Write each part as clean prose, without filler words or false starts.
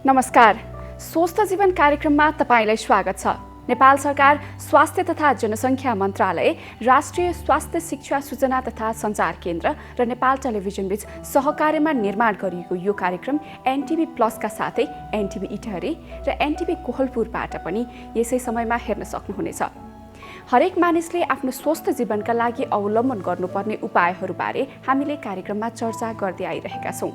नमस्कार, स्वस्थ जीवन कार्यक्रममा तपाईलाई स्वागत छ। नेपाल सरकार स्वास्थ्य तथा जनसङ्ख्या मन्त्रालय, राष्ट्रिय स्वास्थ्य शिक्षा सूचना तथा सञ्चार केन्द्र र नेपाल टेलिभिजन बीच सहकार्यमा निर्माण गरिएको यो कार्यक्रम एनटिभी प्लसका साथै एनटिभी इटहरी र एनटिभी कोहलपुरबाट पनि यसै समयमा हेर्न सक्नुहुनेछ। हरेक मानिसले आफ्नो स्वस्थ जीवनका लागि अवलम्बन गर्नुपर्ने उपायहरूबारे हामीले कार्यक्रममा चर्चा गर्दै आइरहेका छौँ।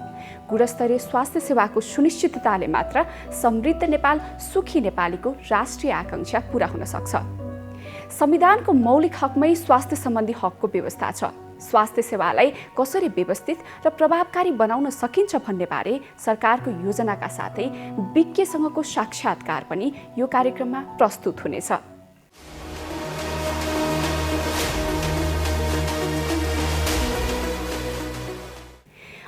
गुणस्तरीय स्वास्थ्य सेवाको सुनिश्चितताले मात्र समृद्ध नेपाल, सुखी नेपालीको राष्ट्रिय आकांक्षा पूरा हुन सक्छ। संविधानको मौलिक हकमै स्वास्थ्य सम्बन्धी हकको व्यवस्था छ। स्वास्थ्य सेवालाई कसरी व्यवस्थित र प्रभावकारी बनाउन सकिन्छ भन्ने बारे सरकारको योजनाका साथै विज्ञसँगको साक्षात्कार पनि यो कार्यक्रममा प्रस्तुत हुनेछ।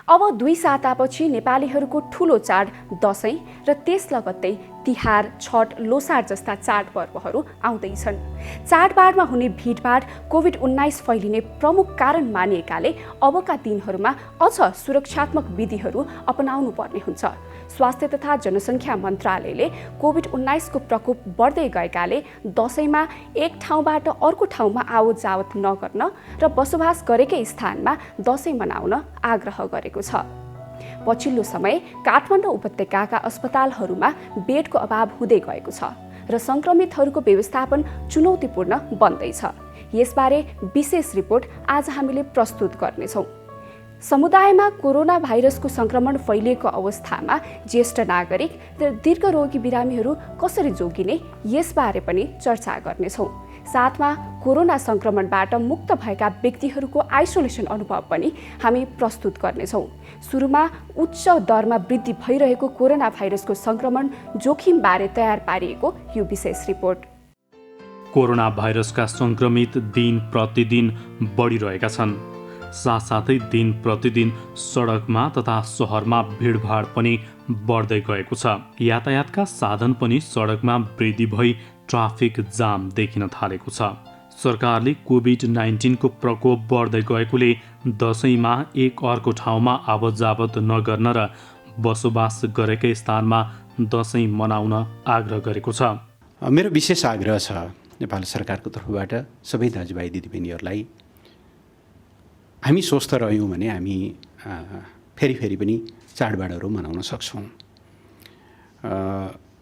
अब 2 सातापछि नेपालीहरूको ठूलो चाड दशैं र त्यस लगत्तै तिहार, छठ, लोसार जस्ता चाडपर्वहरू आउँदैछन्। चाडबाडमा हुने भिडभाड कोभिड-19 फैलिने प्रमुख कारण मानिएकाले अबका दिनहरूमा अझ सुरक्षात्मक विधिहरू अपनाउनु पर्ने हुन्छ। स्वास्थ्य तथा जनसङ्ख्या मन्त्रालयले कोभिड-19 को प्रकोप बढ्दै गएकाले दशैंमा एक ठाउँबाट अर्को ठाउँमा आवत जावत नगर्न र बसोबास गरेकै स्थानमा दशैं मनाउन आग्रह गरेको छ। पछिल्लो समय काठमाडौँ उपत्यकाका अस्पतालहरूमा बेडको अभाव हुँदै गएको छ र संक्रमितहरूको व्यवस्थापन चुनौतीपूर्ण बन्दैछ। यसबारे विशेष रिपोर्ट आज हामीले प्रस्तुत गर्नेछौँ। समुदायमा कोरोना भाइरसको संक्रमण फैलिएको अवस्थामा ज्येष्ठ नागरिक र दीर्घरोगी बिरामीहरू कसरी जोगिने यसबारे पनि चर्चा गर्नेछौँ। साथमा कोरोना संक्रमणबाट मुक्त भएका व्यक्तिहरूको आइसोलेसन अनुभव पनि हामी प्रस्तुत गर्नेछौँ। सुरुमा उच्च दरमा वृद्धि भइरहेको कोरोना भाइरसको संक्रमण जोखिमबारे तयार पारिएको यो विशेष रिपोर्ट। कोरोना भाइरसका संक्रमित दिन प्रतिदिन बढिरहेका छन्। साथसाथै दिन प्रतिदिन सडकमा तथा सहरमा भिडभाड पनि बढ्दै गएको छ। यातायातका साधन पनि सडकमा वृद्धि भई ट्राफिक जाम देखिन थालेको छ। सरकारले कोभिड-19 को प्रकोप बढ्दै गएकोले दशैंमा एक अर्को ठाउँमा आवत जावत नगर्न र बसोबास गरेकै स्थानमा दशैं मनाउन आग्रह गरेको छ। मेरो विशेष आग्रह छ नेपाल सरकारको तर्फबाट सबै दाजुभाइ दिदीबहिनीहरूलाई, हामी स्वस्थ रह्यौँ भने हामी फेरि पनि चाडबाडहरू मनाउन सक्छौँ।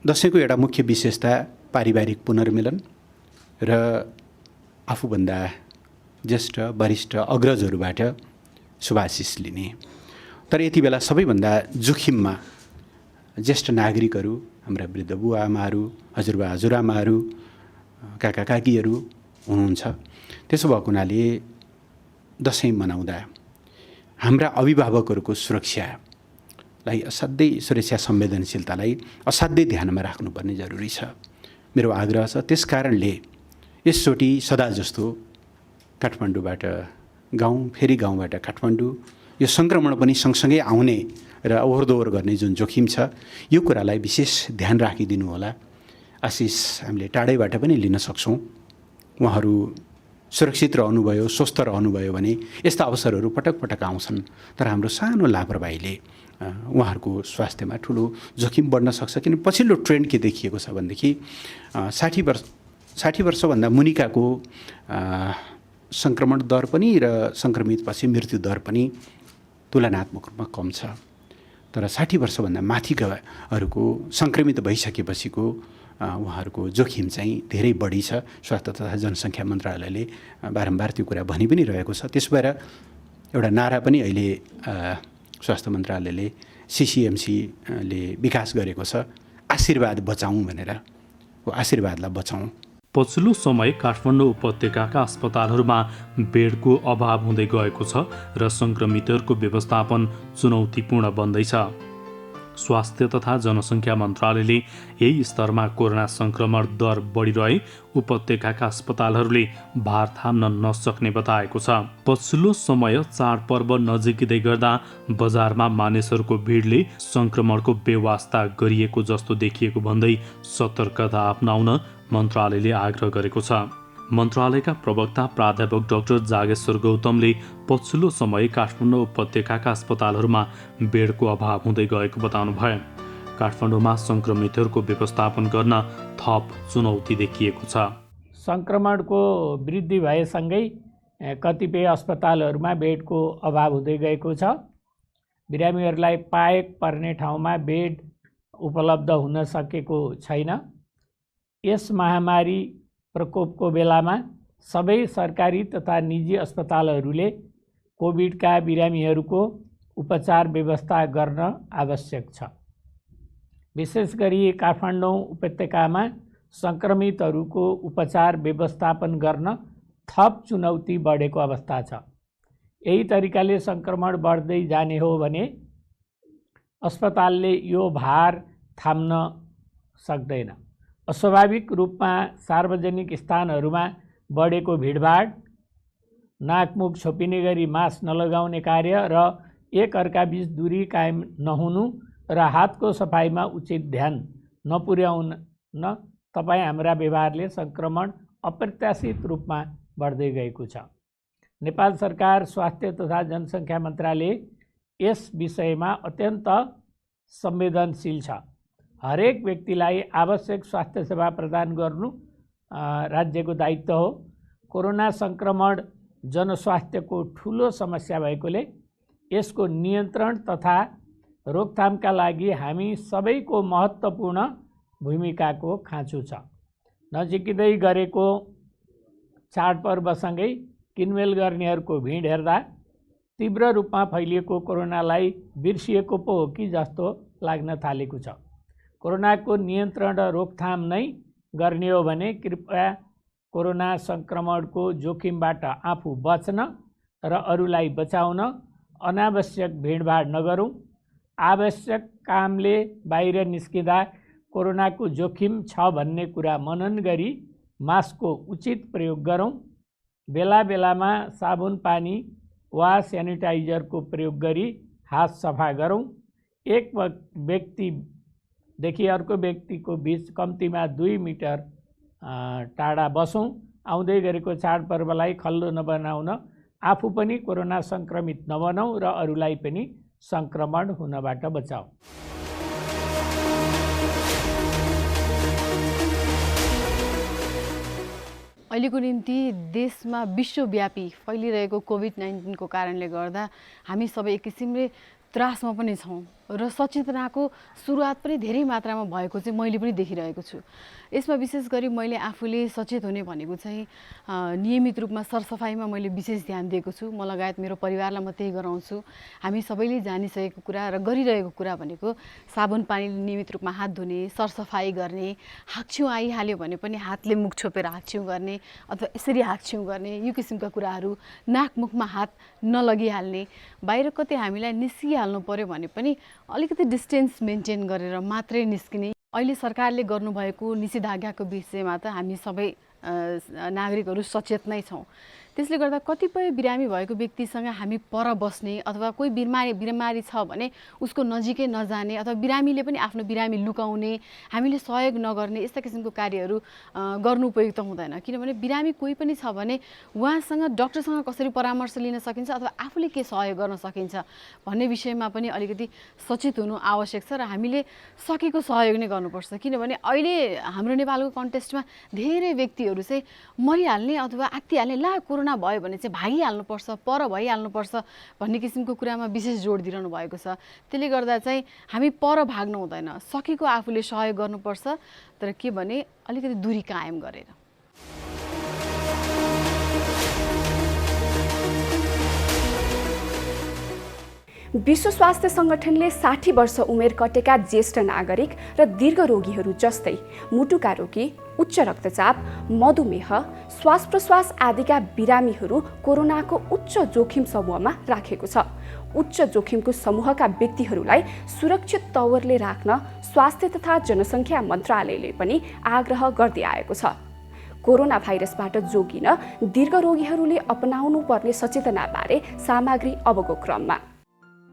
दशैंको एउटा मुख्य विशेषता पारिवारिक पुनर्मिलन र आफूभन्दा ज्येष्ठ वरिष्ठ अग्रजहरूबाट शुभाशिष लिने। तर यति बेला सबैभन्दा जोखिममा ज्येष्ठ नागरिकहरू, हाम्रा वृद्ध बुवा आमाहरू, हजुरबा हजुरआमाहरू, काका काकीहरू हुनुहुन्छ। त्यसो भएको हुनाले दशैं मनाउँदा हाम्रा अभिभावकहरूको सुरक्षालाई असाध्यै, सुरक्षा संवेदनशीलतालाई असाध्यै ध्यानमा राख्नुपर्ने जरुरी छ। मेरो आग्रह छ। त्यस कारणले यसचोटि सदा जस्तो काठमाडौँबाट गाउँ, फेरि गाउँबाट काठमाडौँ, यो सङ्क्रमण पनि सँगसँगै आउने र ओहोरदोहोर गर्ने जुन जोखिम छ, यो कुरालाई विशेष ध्यान राखिदिनु होला। आशिष हामीले टाढैबाट पनि लिन सक्छौँ। उहाँहरू सुरक्षित रहनुभयो, स्वस्थ रहनुभयो भने यस्ता अवसरहरू पटक पटक आउँछन्। तर हाम्रो सानो लापरवाहीले उहाँहरूको स्वास्थ्यमा ठुलो जोखिम बढ्न सक्छ। किन पछिल्लो ट्रेन्ड के देखिएको छ भनेदेखि 60 वर्षभन्दा मुनिकाको सङ्क्रमण दर पनि र सङ्क्रमितपछि मृत्यु दर पनि तुलनात्मक रूपमा कम छ। तर 60 वर्षभन्दा माथिकाहरूको सङ्क्रमित भइसकेपछिको उहाँहरूको जोखिम चाहिँ धेरै बढी छ। स्वास्थ्य तथा जनसङ्ख्या मन्त्रालयले बारम्बार त्यो कुरा भनि पनि रहेको छ। त्यस भएर एउटा नारा पनि अहिले स्वास्थ्य मन्त्रालयले CCMCले विकास गरेको छ, आशीर्वाद बचाउँ भनेर। हो, आशीर्वादलाई बचाउँ। पछिल्लो समय काठमाडौँ उपत्यकाका अस्पतालहरूमा बेडको अभाव हुँदै गएको छ र सङ्क्रमितहरूको व्यवस्थापन चुनौतीपूर्ण बन्दैछ। स्वास्थ्य तथा जनसङ्ख्या मन्त्रालयले यही स्तरमा कोरोना सङ्क्रमण दर बढिरहे उपत्यकाका अस्पतालहरूले भार थाम्न नसक्ने बताएको छ। पछिल्लो समय चाडपर्व नजिकै गर्दा बजारमा मानिसहरूको भिडले सङ्क्रमणको बेवास्ता गरिएको जस्तो देखिएको भन्दै सतर्कता अपनाउन मन्त्रालयले आग्रह गरेको छ। मन्त्रालयका प्रवक्ता प्राध्यापक डाक्टर जागेश्वर गौतमले पछिल्लो समय काठमाडौँ उपत्यकाका अस्पतालहरूमा बेडको अभाव हुँदै गएको बताउनुभयो। काठमाडौँमा सङ्क्रमितहरूको व्यवस्थापन गर्न थप चुनौती देखिएको छ। सङ्क्रमणको वृद्धि भएसँगै कतिपय अस्पतालहरूमा बेडको अभाव हुँदै गएको छ। बिरामीहरूलाई पाएक पर्ने ठाउँमा बेड उपलब्ध हुन सकेको छैन। यस महामारी प्रकोपको बेलामा सबै सरकारी तथा निजी अस्पतालहरूले कोभिडका बिरामीहरूको उपचार व्यवस्था गर्न आवश्यक छ। विशेष गरी काठमाडौँ उपत्यकामा सङ्क्रमितहरूको उपचार व्यवस्थापन गर्न थप चुनौती बढेको अवस्था छ। यही तरिकाले सङ्क्रमण बढ्दै जाने हो भने अस्पतालले यो भार थाम्न सक्दैन। अस्वाभाविक रूपमा सार्वजनिक स्थानहरूमा बढेको भिडभाड, नाकमुख छोपिने गरी मास्क नलगाउने कार्य र एक अर्काबीच दूरी कायम नहुनु र हातको सफाइमा उचित ध्यान नपुर्याउन तपाईँ हाम्रा व्यवहारले सङ्क्रमण अप्रत्याशित रूपमा बढ्दै गएको छ। नेपाल सरकार स्वास्थ्य तथा जनसङ्ख्या मन्त्रालय यस विषयमा अत्यन्त संवेदनशील छ। हरेक व्यक्तिलाई आवश्यक स्वास्थ्य सेवा प्रदान गर्नु राज्यको दायित्व हो। कोरोना सङ्क्रमण जनस्वास्थ्यको ठुलो समस्या भएकोले यसको नियन्त्रण तथा रोकथामका लागि हामी सबैको महत्त्वपूर्ण भूमिकाको खाँचो छ। नजिकै गरेको चाडपर्वसँगै किनमेल गर्नेहरूको भिड हेर्दा तीव्र रूपमा फैलिएको कोरोनालाई बिर्सिएको पो हो कि जस्तो लाग्न थालेको छ। कोरोनाको नियन्त्रण र रोकथाम नै गर्ने हो भने कृपया कोरोना सङ्क्रमणको जोखिमबाट आफू बच्न र अरूलाई बचाउन अनावश्यक भिडभाड नगरौँ। आवश्यक कामले बाहिर निस्किँदा कोरोनाको जोखिम छ भन्ने कुरा मनन गरी मास्कको उचित प्रयोग गरौँ। बेला बेलामा साबुन पानी वा सेनिटाइजरको प्रयोग गरी हात सफा गरौँ। एक व्यक्तिदेखि अर्को व्यक्तिको बीच कम्तीमा 2 मिटर टाढा बसौँ। आउँदै गरेको चाडपर्वलाई खल्लो नबनाउन आफू पनि कोरोना सङ्क्रमित नबनौँ र अरूलाई पनि सङ्क्रमण हुनबाट बचाऊ। अहिलेको निम्ति देशमा विश्वव्यापी फैलिरहेको कोभिड-19 को कारणले गर्दा हामी सबै एक किसिमले त्रासमा पनि छौँ र सचेतनाको सुरुवात पनि धेरै मात्रामा भएको चाहिँ मैले पनि देखिरहेको छु। यसमा विशेष गरी मैले आफूले सचेत हुने भनेको चाहिँ नियमित रूपमा सरसफाइमा मैले विशेष ध्यान दिएको छु। म लगायत मेरो परिवारलाई म त्यही गराउँछु। हामी सबैले जानिसकेको कुरा र गरिरहेको कुरा भनेको साबुन पानीले नियमित रूपमा हात धुने, सरसफाइ गर्ने, हाक्छिउँ आइहाल्यो भने पनि हातले मुख छोपेर हाक्छिउँ गर्ने अथवा यसरी हाक्छिउँ गर्ने, यो किसिमका कुराहरू, नाकमुखमा हात नलगिहाल्ने, बाहिर कतै हामीलाई निस्किहाल्नु पर्यो भने पनि अलिकति डिस्टेन्स मेन्टेन गरेर मात्रै निस्किने। अहिले सरकारले गर्नुभएको निषेधाज्ञाको विषयमा त हामी सबै नागरिकहरू सचेत नै छौँ। त्यसले गर्दा कतिपय बिरामी भएको व्यक्तिसँग हामी पर बस्ने अथवा कोही बिरामी छ भने उसको नजिकै नजाने अथवा बिरामीले पनि आफ्नो बिरामी लुकाउने, हामीले सहयोग नगर्ने, यस्ता किसिमको कार्यहरू गर्नु उपयुक्त हुँदैन। किनभने बिरामी कोही पनि छ भने उहाँसँग डक्टरसँग कसरी परामर्श लिन सकिन्छ अथवा आफूले के सहयोग गर्न सकिन्छ भन्ने विषयमा पनि अलिकति सचेत हुनु आवश्यक छ र हामीले सकेको सहयोग नै गर्नुपर्छ। किनभने अहिले हाम्रो नेपालको कन्टेक्स्टमा धेरै व्यक्तिहरू चाहिँ मरिहाल्ने अथवा आत्तिहाल्ने, ला कोरोना भयो भने चाहिँ भागिहाल्नुपर्छ, पर भइहाल्नुपर्छ भन्ने किसिमको कुरामा विशेष जोड दिइरहनु भएको छ। त्यसले गर्दा चाहिँ हामी पर भाग्नु हुँदैन, सकेको आफूले सहयोग गर्नुपर्छ, तर के भने अलिकति दूरी कायम गरेर। विश्व स्वास्थ्य सङ्गठनले 60 वर्ष उमेर कटेका ज्येष्ठ नागरिक र दीर्घरोगीहरू जस्तै मुटुका रोगी, उच्च रक्तचाप, मधुमेह, श्वास प्रश्वास आदिका बिरामीहरू कोरोनाको उच्च जोखिम समूहमा राखेको छ। उच्च जोखिमको समूहका व्यक्तिहरूलाई सुरक्षित तवरले राख्न स्वास्थ्य तथा जनसङ्ख्या मन्त्रालयले पनि आग्रह गर्दै आएको छ। कोरोना भाइरसबाट जोगिन दीर्घरोगीहरूले अपनाउनु पर्ने सचेतनाबारे सामग्री अबको क्रममा।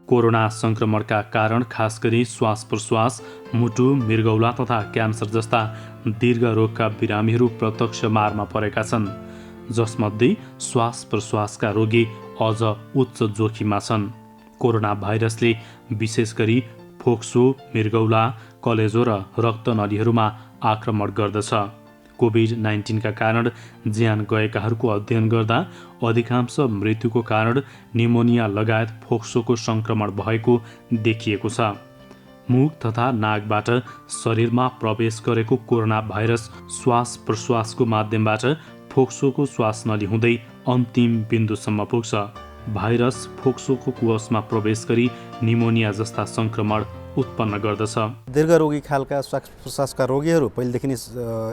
कोरोना सङ्क्रमणका कारण खास गरी श्वास प्रश्वास, मुटु, मृगौला तथा क्यान्सर जस्ता दीर्घ रोगका बिरामीहरू प्रत्यक्ष मारमा परेका छन्, जसमध्ये श्वास प्रश्वासका रोगी अझ उच्च जोखिममा छन्। कोरोना भाइरसले विशेष गरी फोक्सो, मृगौला, कलेजो र रक्तनलीहरूमा आक्रमण गर्दछ। कोभिड-19 कारण ज्यान गएकाहरूको अध्ययन गर्दा अधिकांश मृत्युको कारण निमोनिया लगायत फोक्सोको सङ्क्रमण भएको देखिएको छ। मुख तथा नाकबाट शरीरमा प्रवेश गरेको कोरोना भाइरस श्वास प्रश्वासको माध्यमबाट फोक्सोको श्वास नली हुँदै अन्तिम बिन्दुसम्म पुग्छ। भाइरस फोक्सोको कुवसमा प्रवेश गरी निमोनिया जस्ता सङ्क्रमण उत्पन्न गर्दछ। दीर्घरोगी खालका श्वास प्रश्वासका रोगीहरू पहिलेदेखि नै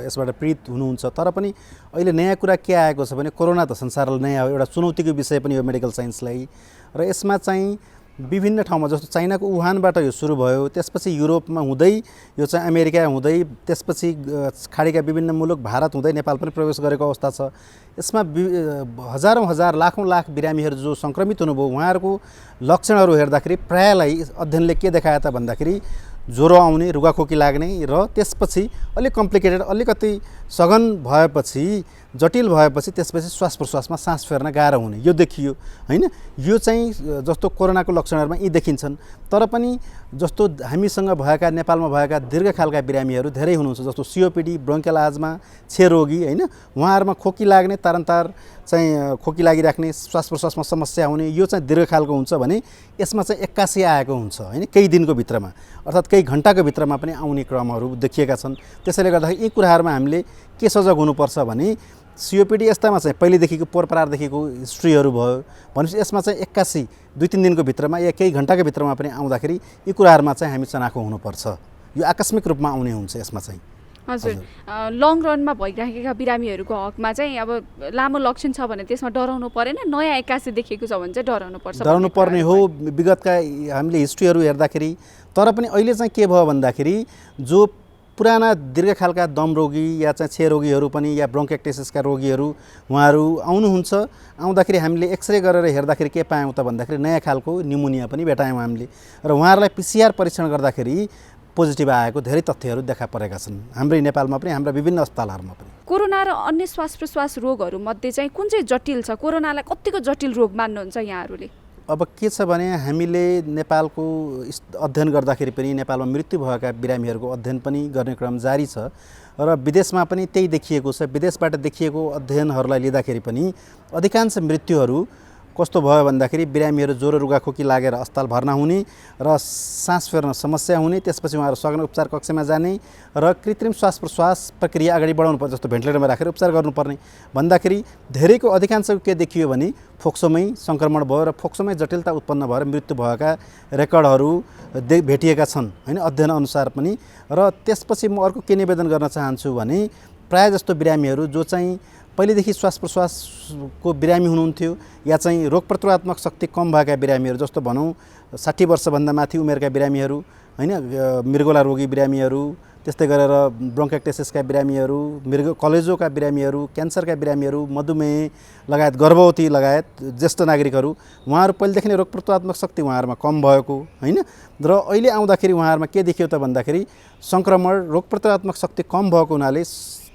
यसबाट पीडित हुनुहुन्छ। तर पनि अहिले नयाँ कुरा के आएको छ भने कोरोना त संसारलाई नयाँ हो, एउटा चुनौतीको विषय पनि हो मेडिकल साइन्सलाई। र यसमा चाहिँ विभिन्न ठाउँमा जस्तो चाइनाको वुहानबाट यो सुरु भयो, त्यसपछि युरोपमा हुँदै यो चाहिँ अमेरिका हुँदै त्यसपछि खाडीका विभिन्न मुलुक भारत हुँदै नेपाल पनि प्रवेश गरेको अवस्था छ। यसमा हजारौँ हजार लाखौँ लाख बिरामीहरू जो सङ्क्रमित हुनुभयो उहाँहरूको लक्षणहरू हेर्दाखेरि प्रायलाई अध्ययनले के देखायो त भन्दाखेरि ज्वरो आउने, रुगाखोकी लाग्ने र त्यसपछि अलिक कम्प्लिकेटेड अलिकति सघन भएपछि जटिल भएपछि त्यसपछि श्वास प्रश्वासमा सास फेर्न गाह्रो हुने यो देखियो हैन। यो चाहिँ जस्तो कोरोनाको लक्षणहरूमा यी देखिन्छन्। तर पनि जस्तो हामीसँग भएका नेपालमा भएका दीर्घ खालका बिरामीहरू धेरै हुनुहुन्छ, जस्तो सिओपिडी, ब्रोङ्कियल आजमा, क्षयरोगी हैन, उहाँहरूमा खोकी लाग्ने, तारन्तार चाहिँ खोकी लागिराख्ने, श्वास प्रश्वासमा समस्या हुने, यो चाहिँ दीर्घ खालको हुन्छ भने यसमा चाहिँ एक्कासी आएको हुन्छ हैन, केही दिनको भित्रमा अर्थात् केही घन्टाको भित्रमा पनि आउने क्रमहरू देखिएका छन्। त्यसैले गर्दाखेरि यी कुराहरूमा हामीले के सजग हुनुपर्छ भने सिओपिडी यस्तामा चाहिँ पहिलेदेखिको पोरपरारदेखिको हिस्ट्रीहरू भयो भनेपछि यसमा चाहिँ एक्कासी 2-3 दिनको भित्रमा या केही घन्टाको भित्रमा पनि आउँदाखेरि यी कुराहरूमा चाहिँ हामी चनाखो हुनुपर्छ। यो आकस्मिक रूपमा आउने हुन्छ यसमा चाहिँ। हजुर, लङ रनमा भइराखेका बिरामीहरूको हकमा चाहिँ अब लामो लक्षण छ भने त्यसमा डराउनु परेन, नयाँ एक्कासी देखिएको छ भने चाहिँ डराउनु पर्छ? डराउनु पर्ने हो। विगतका हामीले हिस्ट्रीहरू हेर्दाखेरि तर पनि अहिले चाहिँ के भयो भन्दाखेरि जो पुराना दीर्घ खालका दम रोगी या चाहिँ क्षयरोगीहरू पनि या ब्रोङ्काइटिसका रोगीहरू उहाँहरू आउनुहुन्छ। आउँदाखेरि हामीले एक्सरे गरेर हेर्दाखेरि के पायौँ त भन्दाखेरि नयाँ खालको निमोनिया पनि भेटायौँ हामीले र उहाँहरूलाई पिसिआर परीक्षण गर्दाखेरि पोजिटिभ आएको धेरै तथ्यहरू देखा परेका छन् हाम्रै नेपालमा पनि, हाम्रा विभिन्न अस्पतालहरूमा पनि। कोरोना र अन्य श्वास प्रश्वास रोगहरूमध्ये चाहिँ कुन चाहिँ जटिल छ? कोरोनालाई कतिको जटिल रोग मान्नुहुन्छ यहाँहरूले? अब के छ भने हामीले नेपालको अध्ययन गर्दाखेरि पनि नेपालमा मृत्यु भएका बिरामीहरूको अध्ययन पनि गर्ने क्रम जारी छ र विदेशमा पनि त्यही देखिएको छ। विदेशबाट देखिएको अध्ययनहरूलाई लिँदाखेरि पनि अधिकांश मृत्युहरू कस्तो भयो भन्दाखेरि बिरामीहरू ज्वरो रुगाखोकी लागेर अस्पताल भर्ना हुने र सास फेर्न समस्या हुने, त्यसपछि उहाँहरू सघन उपचार कक्षमा जाने र कृत्रिम श्वास प्रश्वास प्रक्रिया अगाडि बढाउनु पर्छ, जस्तो भेन्टिलेटरमा राखेर उपचार गर्नुपर्ने भन्दाखेरि धेरैको अधिकांशको के देखियो भने फोक्सोमै सङ्क्रमण भयो र फोक्सोमै जटिलता उत्पन्न भएर मृत्यु भएका रेकर्डहरू भेटिएका छन् हैन, अध्ययन अनुसार पनि। र त्यसपछि म अर्को के निवेदन गर्न चाहन्छु भने प्रायः जस्तो बिरामीहरू जो चाहिँ पहिलेदेखि श्वास प्रश्वासको बिरामी हुनुहुन्थ्यो या चाहिँ रोग प्रतिरोधात्मक शक्ति कम भएका बिरामीहरू, जस्तो भनौँ 60 वर्षभन्दा माथि उमेरका बिरामीहरू हैन, मृगोला रोगी बिरामीहरू, त्यस्तै गरेर ब्रोङ्काइटिसका बिरामीहरू, कलेजोका बिरामीहरू, क्यान्सरका बिरामीहरू, मधुमेह लगायत गर्भवती लगायत ज्येष्ठ नागरिकहरू, उहाँहरू पहिलेदेखि नै रोग प्रतिरोधात्मक शक्ति उहाँहरूमा कम भएको हैन। र अहिले आउँदाखेरि उहाँहरूमा के देखियो त भन्दाखेरि सङ्क्रमण रोग प्रतिरोधात्मक शक्ति कम भएको हुनाले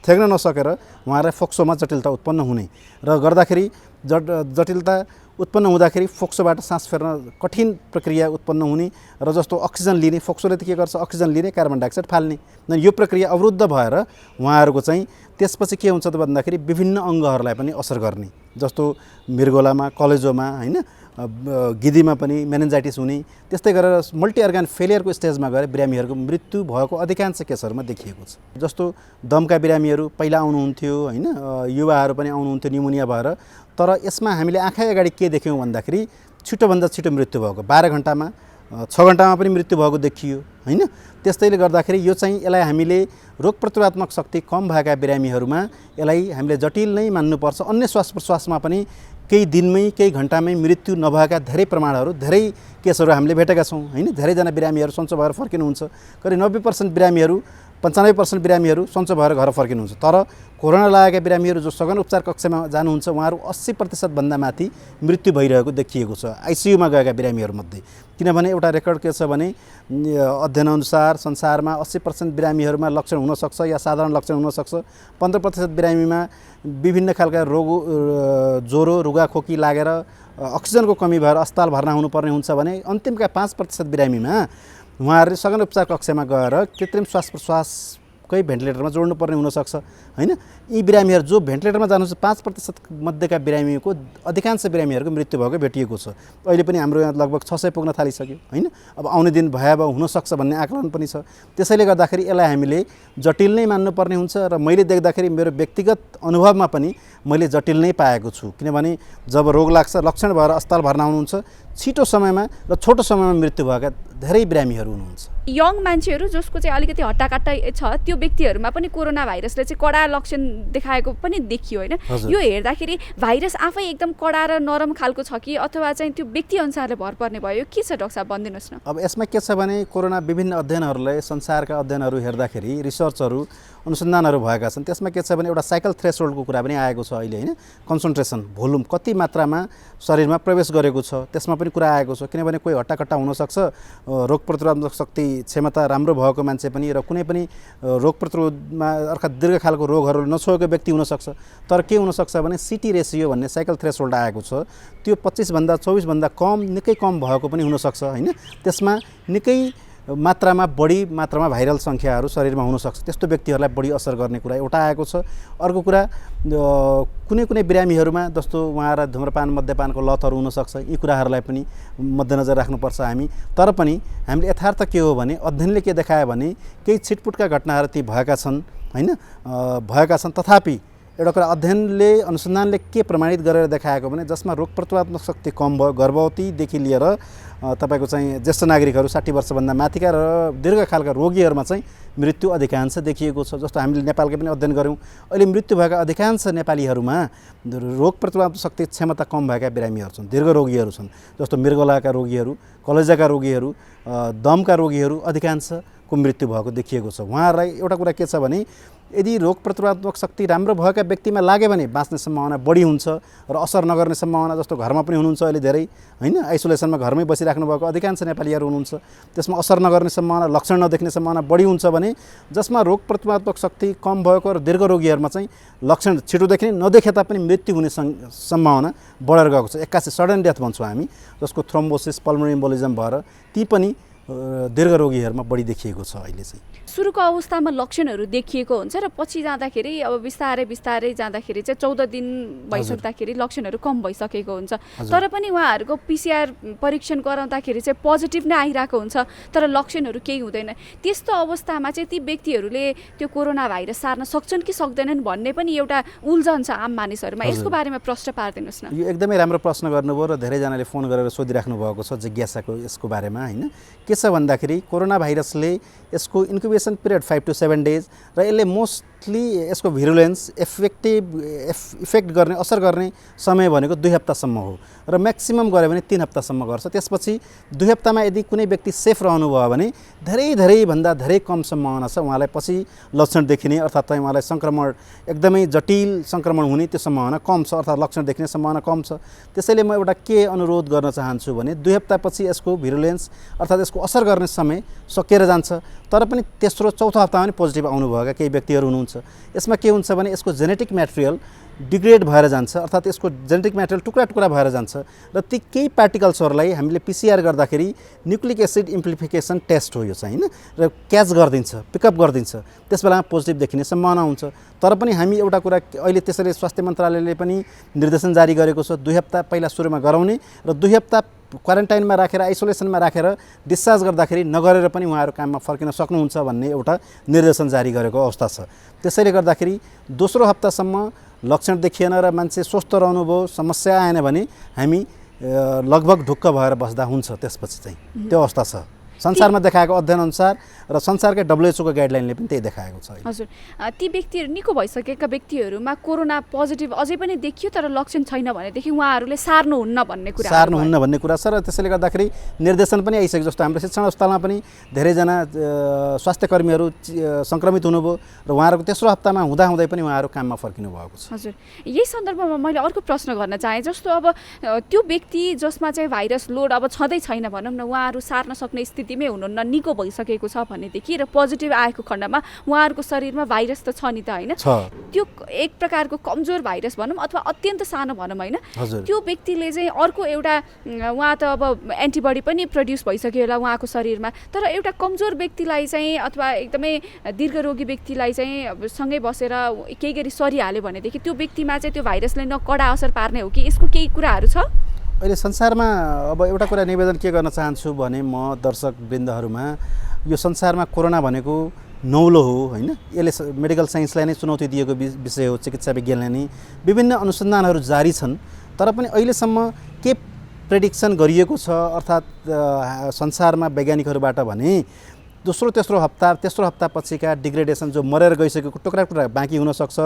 थेग्न नसकेर उहाँहरूलाई फोक्सोमा जटिलता उत्पन्न हुने र गर्दाखेरि जटिलता उत्पन्न हुँदाखेरि फोक्सोबाट सास फेर्न कठिन प्रक्रिया उत्पन्न हुने र जस्तो अक्सिजन लिने, फोक्सोले त के गर्छ अक्सिजन लिने, कार्बन डाइअक्साइड फाल्ने, यो प्रक्रिया अवरुद्ध भएर उहाँहरूको चाहिँ त्यसपछि के हुन्छ त भन्दाखेरि विभिन्न अङ्गहरूलाई पनि असर गर्ने, जस्तो मृगोलामा, कलेजोमा हैन, गिदीमा पनि मेनिन्जाइटिस हुने, त्यस्तै गरेर मल्टी अर्गान फेलियरको स्टेजमा गएर बिरामीहरूको मृत्यु भएको अधिकांश केसहरूमा देखिएको छ। जस्तो दमका बिरामीहरू पहिला आउनुहुन्थ्यो हैन, युवाहरू पनि आउनुहुन्थ्यो निमोनिया भएर, तर यसमा हामीले आँखा अगाडि के देख्यौँ भन्दाखेरि छिटोभन्दा छिटो मृत्यु भएको, 12 घन्टामा 6 घन्टामा पनि मृत्यु भएको देखियो हैन। त्यस्तैले गर्दाखेरि यो चाहिँ यसलाई हामीले रोग प्रतिरोधात्मक शक्ति कम भएका बिरामीहरूमा यसलाई हामीले जटिल नै मान्नुपर्छ। अन्य श्वास प्रश्वासमा पनि केही दिनमै केही घन्टामै मृत्यु नभएका धेरै प्रमाणहरू, धेरै केसहरू हामीले भेटेका छौँ हैन। धेरैजना बिरामीहरू सन्चो भएर फर्किनुहुन्छ, करिब 90% बिरामीहरू, 95% बिरामीहरू सन्चो भएर घर फर्किनुहुन्छ। तर कोरोना लागेका बिरामीहरू जो सघन उपचार कक्षमा जानुहुन्छ उहाँहरू 80% भन्दा माथि मृत्यु भइरहेको देखिएको छ आइसियुमा गएका बिरामीहरूमध्ये। किनभने एउटा रेकर्ड के छ भने अध्ययनअनुसार संसारमा 80% बिरामीहरूमा लक्षण हुनसक्छ या साधारण लक्षण हुनसक्छ, 15% बिरामीमा विभिन्न खालका रोग, ज्वरो रुगाखोकी लागेर अक्सिजनको कमी भएर अस्पताल भर्ना हुनुपर्ने हुन्छ भने अन्तिमका 5% बिरामीमा उहाँहरूले सघन उपचार कक्षमा गएर कृत्रिम श्वास प्रश्वासकै भेन्टिलेटरमा जोड्नुपर्ने हुनसक्छ होइन। यी बिरामीहरू जो भेन्टिलेटरमा जानुहुन्छ 5% मध्येका बिरामीको अधिकांश बिरामीहरूको मृत्यु भएको भेटिएको छ। अहिले पनि हाम्रो यहाँ लगभग 600 पुग्न थालिसक्यो होइन। अब आउने दिन भयावह हुनसक्छ भन्ने आकलन पनि छ। त्यसैले गर्दाखेरि यसलाई हामीले जटिल नै मान्नुपर्ने हुन्छ र मैले देख्दाखेरि मेरो व्यक्तिगत अनुभवमा पनि मैले जटिल नै पाएको छु। किनभने जब रोग लाग्छ लक्षण भएर अस्पताल भर्ना हुनुहुन्छ छिटो समयमा र छोटो समयमा मृत्यु भएका धेरै बिरामीहरू हुनुहुन्छ। यङ मान्छेहरू जसको चाहिँ अलिकति हट्टाकट्टा छ त्यो व्यक्तिहरूमा पनि कोरोना भाइरसले चाहिँ कडा लक्षण देखाएको पनि देखियो होइन। यो हेर्दाखेरि भाइरस आफै एकदम कडा र नरम खालको छ कि अथवा चाहिँ त्यो व्यक्ति अनुसारले भर पर्ने भयो के छ डाक्टर साहब भनिदिनुहोस् न। अब यसमा के छ भने कोरोना विभिन्न अध्ययनहरूले संसारका अध्ययनहरू हेर्दाखेरि रिसर्चहरू अनुसन्धानहरू भएका छन्। त्यसमा के छ भने एउटा साइकल थ्रेसहोल्डको कुरा पनि आएको छ अहिले होइन। कन्सन्ट्रेसन भोल्युम कति मात्रामा शरीरमा प्रवेश गरेको छ त्यसमा पनि कुरा आएको छ। किनभने कोही हट्टाकट्टा हुनसक्छ रोग प्रतिरोधक शक्ति क्षमता राम्रो भएको मान्छे पनि र कुनै पनि रोग प्रतिरोधमा अर्थात् दीर्घ खालको रोगहरू नछोएको व्यक्ति हुनसक्छ। तर के हुनसक्छ भने सिटी रेसियो भन्ने साइकल थ्रेसहोल्ड आएको छ त्यो 25 भन्दा 24 भन्दा कम निकै कम भएको पनि हुनसक्छ होइन। त्यसमा निकै मात्रामा बढी मात्रामा भाइरल सङ्ख्याहरू शरीरमा हुनसक्छ। त्यस्तो व्यक्तिहरूलाई बढी असर गर्ने कुरा एउटा आएको छ। अर्को कुरा कुनै कुनै बिरामीहरूमा जस्तो उहाँहरू धुम्रपान मद्यपानको लतहरू हुनसक्छ। यी कुराहरूलाई पनि मध्यनजर राख्नुपर्छ हामी। तर पनि हामीले यथार्थ के हो भने अध्ययनले के देखायो भने केही छिटपुटका घटनाहरू ती भएका छन् होइन भएका छन्। तथापि एउटा कुरा अध्ययनले अनुसन्धानले के प्रमाणित गरेर देखाएको भने जसमा रोग प्रतिरोधक शक्ति कम भयो गर्भवतीदेखि लिएर तपाईँको चाहिँ ज्येष्ठ नागरिकहरू 60 वर्षभन्दा माथिका र दीर्घकालका रोगीहरूमा चाहिँ मृत्यु अधिकांश देखिएको छ। जस्तो हामीले नेपालकै पनि अध्ययन गऱ्यौँ अहिले मृत्यु भएका अधिकांश नेपालीहरूमा रोग प्रतिरोधक शक्ति क्षमता कम भएका बिरामीहरू छन् दीर्घ रोगीहरू छन्। जस्तो मृगौलाका रोगीहरू कलेजाका रोगीहरू दमका रोगीहरू अधिकांशको मृत्यु भएको देखिएको छ। उहाँहरूलाई एउटा कुरा के छ भने यदि रोग प्रतिरोधक शक्ति राम्रो भएका व्यक्तिमा लाग्यो भने बाँच्ने सम्भावना बढी हुन्छ र असर नगर्ने सम्भावना जस्तो घरमा पनि हुनुहुन्छ अहिले धेरै होइन आइसोलेसनमा घरमै बसिराख्नु भएको अधिकांश नेपालीहरू हुनुहुन्छ त्यसमा असर नगर्ने सम्भावना लक्षण नदेख्ने सम्भावना बढी हुन्छ भने जसमा रोग प्रतिरोधक शक्ति कम भएको र दीर्घ रोगीहरूमा चाहिँ लक्षण छिटो देख्ने नदेखे तापनि मृत्यु हुने सम्भावना बढेर गएको छ। 81 सडन डेथ भन्छौँ हामी जसको थ्रोम्बोसिस पल्मोनरी एम्बोलिजम भएर ती पनि दीर्घ रोगीहरूमा बढी देखिएको छ। अहिले चाहिँ सुरुको अवस्थामा लक्षणहरू देखिएको हुन्छ र पछि जाँदाखेरि अब बिस्तारै जाँदाखेरि चाहिँ 14 दिन भइसक्दाखेरि लक्षणहरू कम भइसकेको हुन्छ। तर पनि उहाँहरूको PCR परीक्षण गराउँदाखेरि चाहिँ पोजिटिभ नै आइरहेको हुन्छ तर लक्षणहरू केही हुँदैन। त्यस्तो अवस्थामा चाहिँ ती व्यक्तिहरूले त्यो कोरोना भाइरस सार्न सक्छन् कि सक्दैनन् भन्ने पनि एउटा उल्झन छ आम मानिसहरूमा। यसको बारेमा प्रश्न पारिदिनुहोस् न। यो एकदमै राम्रो प्रश्न गर्नुभयो र धेरैजनाले फोन गरेर सोधिराख्नु भएको छ जिज्ञासाको यसको बारेमा होइन। के छ भन्दाखेरि कोरोना भाइरसले यसको इन्क्युबेसन पिरियड 5 to 7 डेज र यसले मोस्टली यसको भिरुलेन्स इफेक्ट गर्ने असर गर्ने समय भनेको 2 हप्तासम्म हो र म्याक्सिमम गऱ्यो भने 3 हप्तासम्म गर्छ। त्यसपछि 2 हप्तामा यदि कुनै व्यक्ति सेफ रहनुभयो भने धेरैभन्दा धेरै कम सम्भावना छ उहाँलाई पछि लक्षण देखिने अर्थात् चाहिँ उहाँलाई सङ्क्रमण एकदमै जटिल सङ्क्रमण हुने त्यो सम्भावना कम छ अर्थात् लक्षण देखिने सम्भावना कम छ। त्यसैले म एउटा के अनुरोध गर्न चाहन्छु भने 2 हप्तापछि यसको भिरुलेन्स अर्थात् यसको असर गर्ने समय सकिएर जान्छ। तर पनि तेस्रो चौथो हप्तामा पनि पोजिटिभ आउनुभएका केही व्यक्तिहरू हुनुहुन्छ। यसमा के हुन्छ भने यसको जेनेटिक म्याटेरियल डिग्रेड भएर जान्छ अर्थात् यसको जेनेटिक म्याटेरियल टुक्रा टुक्रा भएर जान्छ र ती केही पार्टिकल्सहरूलाई हामीले PCR गर्दाखेरि न्युक्लिक एसिड इम्प्लिफिकेसन टेस्ट हो यो चाहिँ होइन र क्याच गरिदिन्छ पिकअप गरिदिन्छ त्यस बेलामा पोजिटिभ देखिने सम्भावना हुन्छ। तर पनि हामी एउटा कुरा अहिले त्यसैले स्वास्थ्य मन्त्रालयले पनि निर्देशन जारी गरेको छ 2 हप्ता पहिला सुरुमा गराउने र 2 हप्ता क्वारेन्टाइनमा राखेर आइसोलेसनमा राखेर डिस्चार्ज गर्दाखेरि नगरेर पनि उहाँहरू काममा फर्किन सक्नुहुन्छ भन्ने एउटा निर्देशन जारी गरेको अवस्था छ। त्यसैले गर्दाखेरि दोस्रो हप्तासम्म लक्षण देखिएन र मान्छे स्वस्थ रहनुभयो समस्या आएन भने हामी लगभग ढुक्क भएर बस्दा हुन्छ। त्यसपछि चाहिँ त्यो अवस्था छ संसारमा देखाएको अध्ययन अनुसार र संसारकै WHO को गाइडलाइनले पनि त्यही देखाएको छ। हजुर ती व्यक्तिहरू निको भइसकेका व्यक्तिहरूमा कोरोना पोजिटिभ अझै पनि देखियो तर लक्षण छैन भनेदेखि उहाँहरूले सार्नुहुन्न भन्ने कुरा छ र त्यसैले गर्दाखेरि निर्देशन पनि आइसक्यो। जस्तो हाम्रो शिक्षण अस्पतालमा पनि धेरैजना स्वास्थ्य कर्मीहरू सङ्क्रमित हुनुभयो र उहाँहरूको तेस्रो हप्तामा हुँदाहुँदै पनि उहाँहरू काममा फर्किनु भएको छ। हजुर यही सन्दर्भमा मैले अर्को प्रश्न गर्न चाहेँ जस्तो अब त्यो व्यक्ति जसमा चाहिँ भाइरस लोड अब छँदै छैन भनौँ न उहाँहरू सार्न सक्ने स्थिति स्थितिमै हुनुहुन्न, निको भइसकेको छ भनेदेखि र पोजिटिभ आएको खण्डमा उहाँहरूको शरीरमा भाइरस त छ नि त होइन, त्यो एक प्रकारको कमजोर भाइरस भनौँ अथवा अत्यन्त सानो भनौँ होइन, त्यो व्यक्तिले चाहिँ अर्को एउटा उहाँ त अब एन्टिबडी पनि प्रड्युस भइसक्यो होला उहाँको शरीरमा, तर एउटा कमजोर व्यक्तिलाई चाहिँ अथवा एकदमै दीर्घरोगी व्यक्तिलाई चाहिँ अब सँगै बसेर केही गरी सरिहाल्यो भनेदेखि त्यो व्यक्तिमा चाहिँ त्यो भाइरसले न कडा असर पार्ने हो कि यसको केही कुराहरू छ? अहिले संसारमा अब एउटा कुरा निवेदन के गर्न चाहन्छु भने म दर्शक वृन्दहरूमा, यो संसारमा कोरोना भनेको नौलो हो होइन, यसले मेडिकल साइन्सलाई नै चुनौती दिएको विषय हो, चिकित्सा विज्ञानलाई नै विभिन्न अनुसन्धानहरू जारी छन्, तर पनि अहिलेसम्म के प्रेडिक्सन गरिएको छ अर्थात् संसारमा वैज्ञानिकहरूबाट भने दोस्रो तेस्रो हप्ता पछिका डिग्रेडेसन जो मरेर गइसकेको टुक्रा टुक्रा बाँकी हुनसक्छ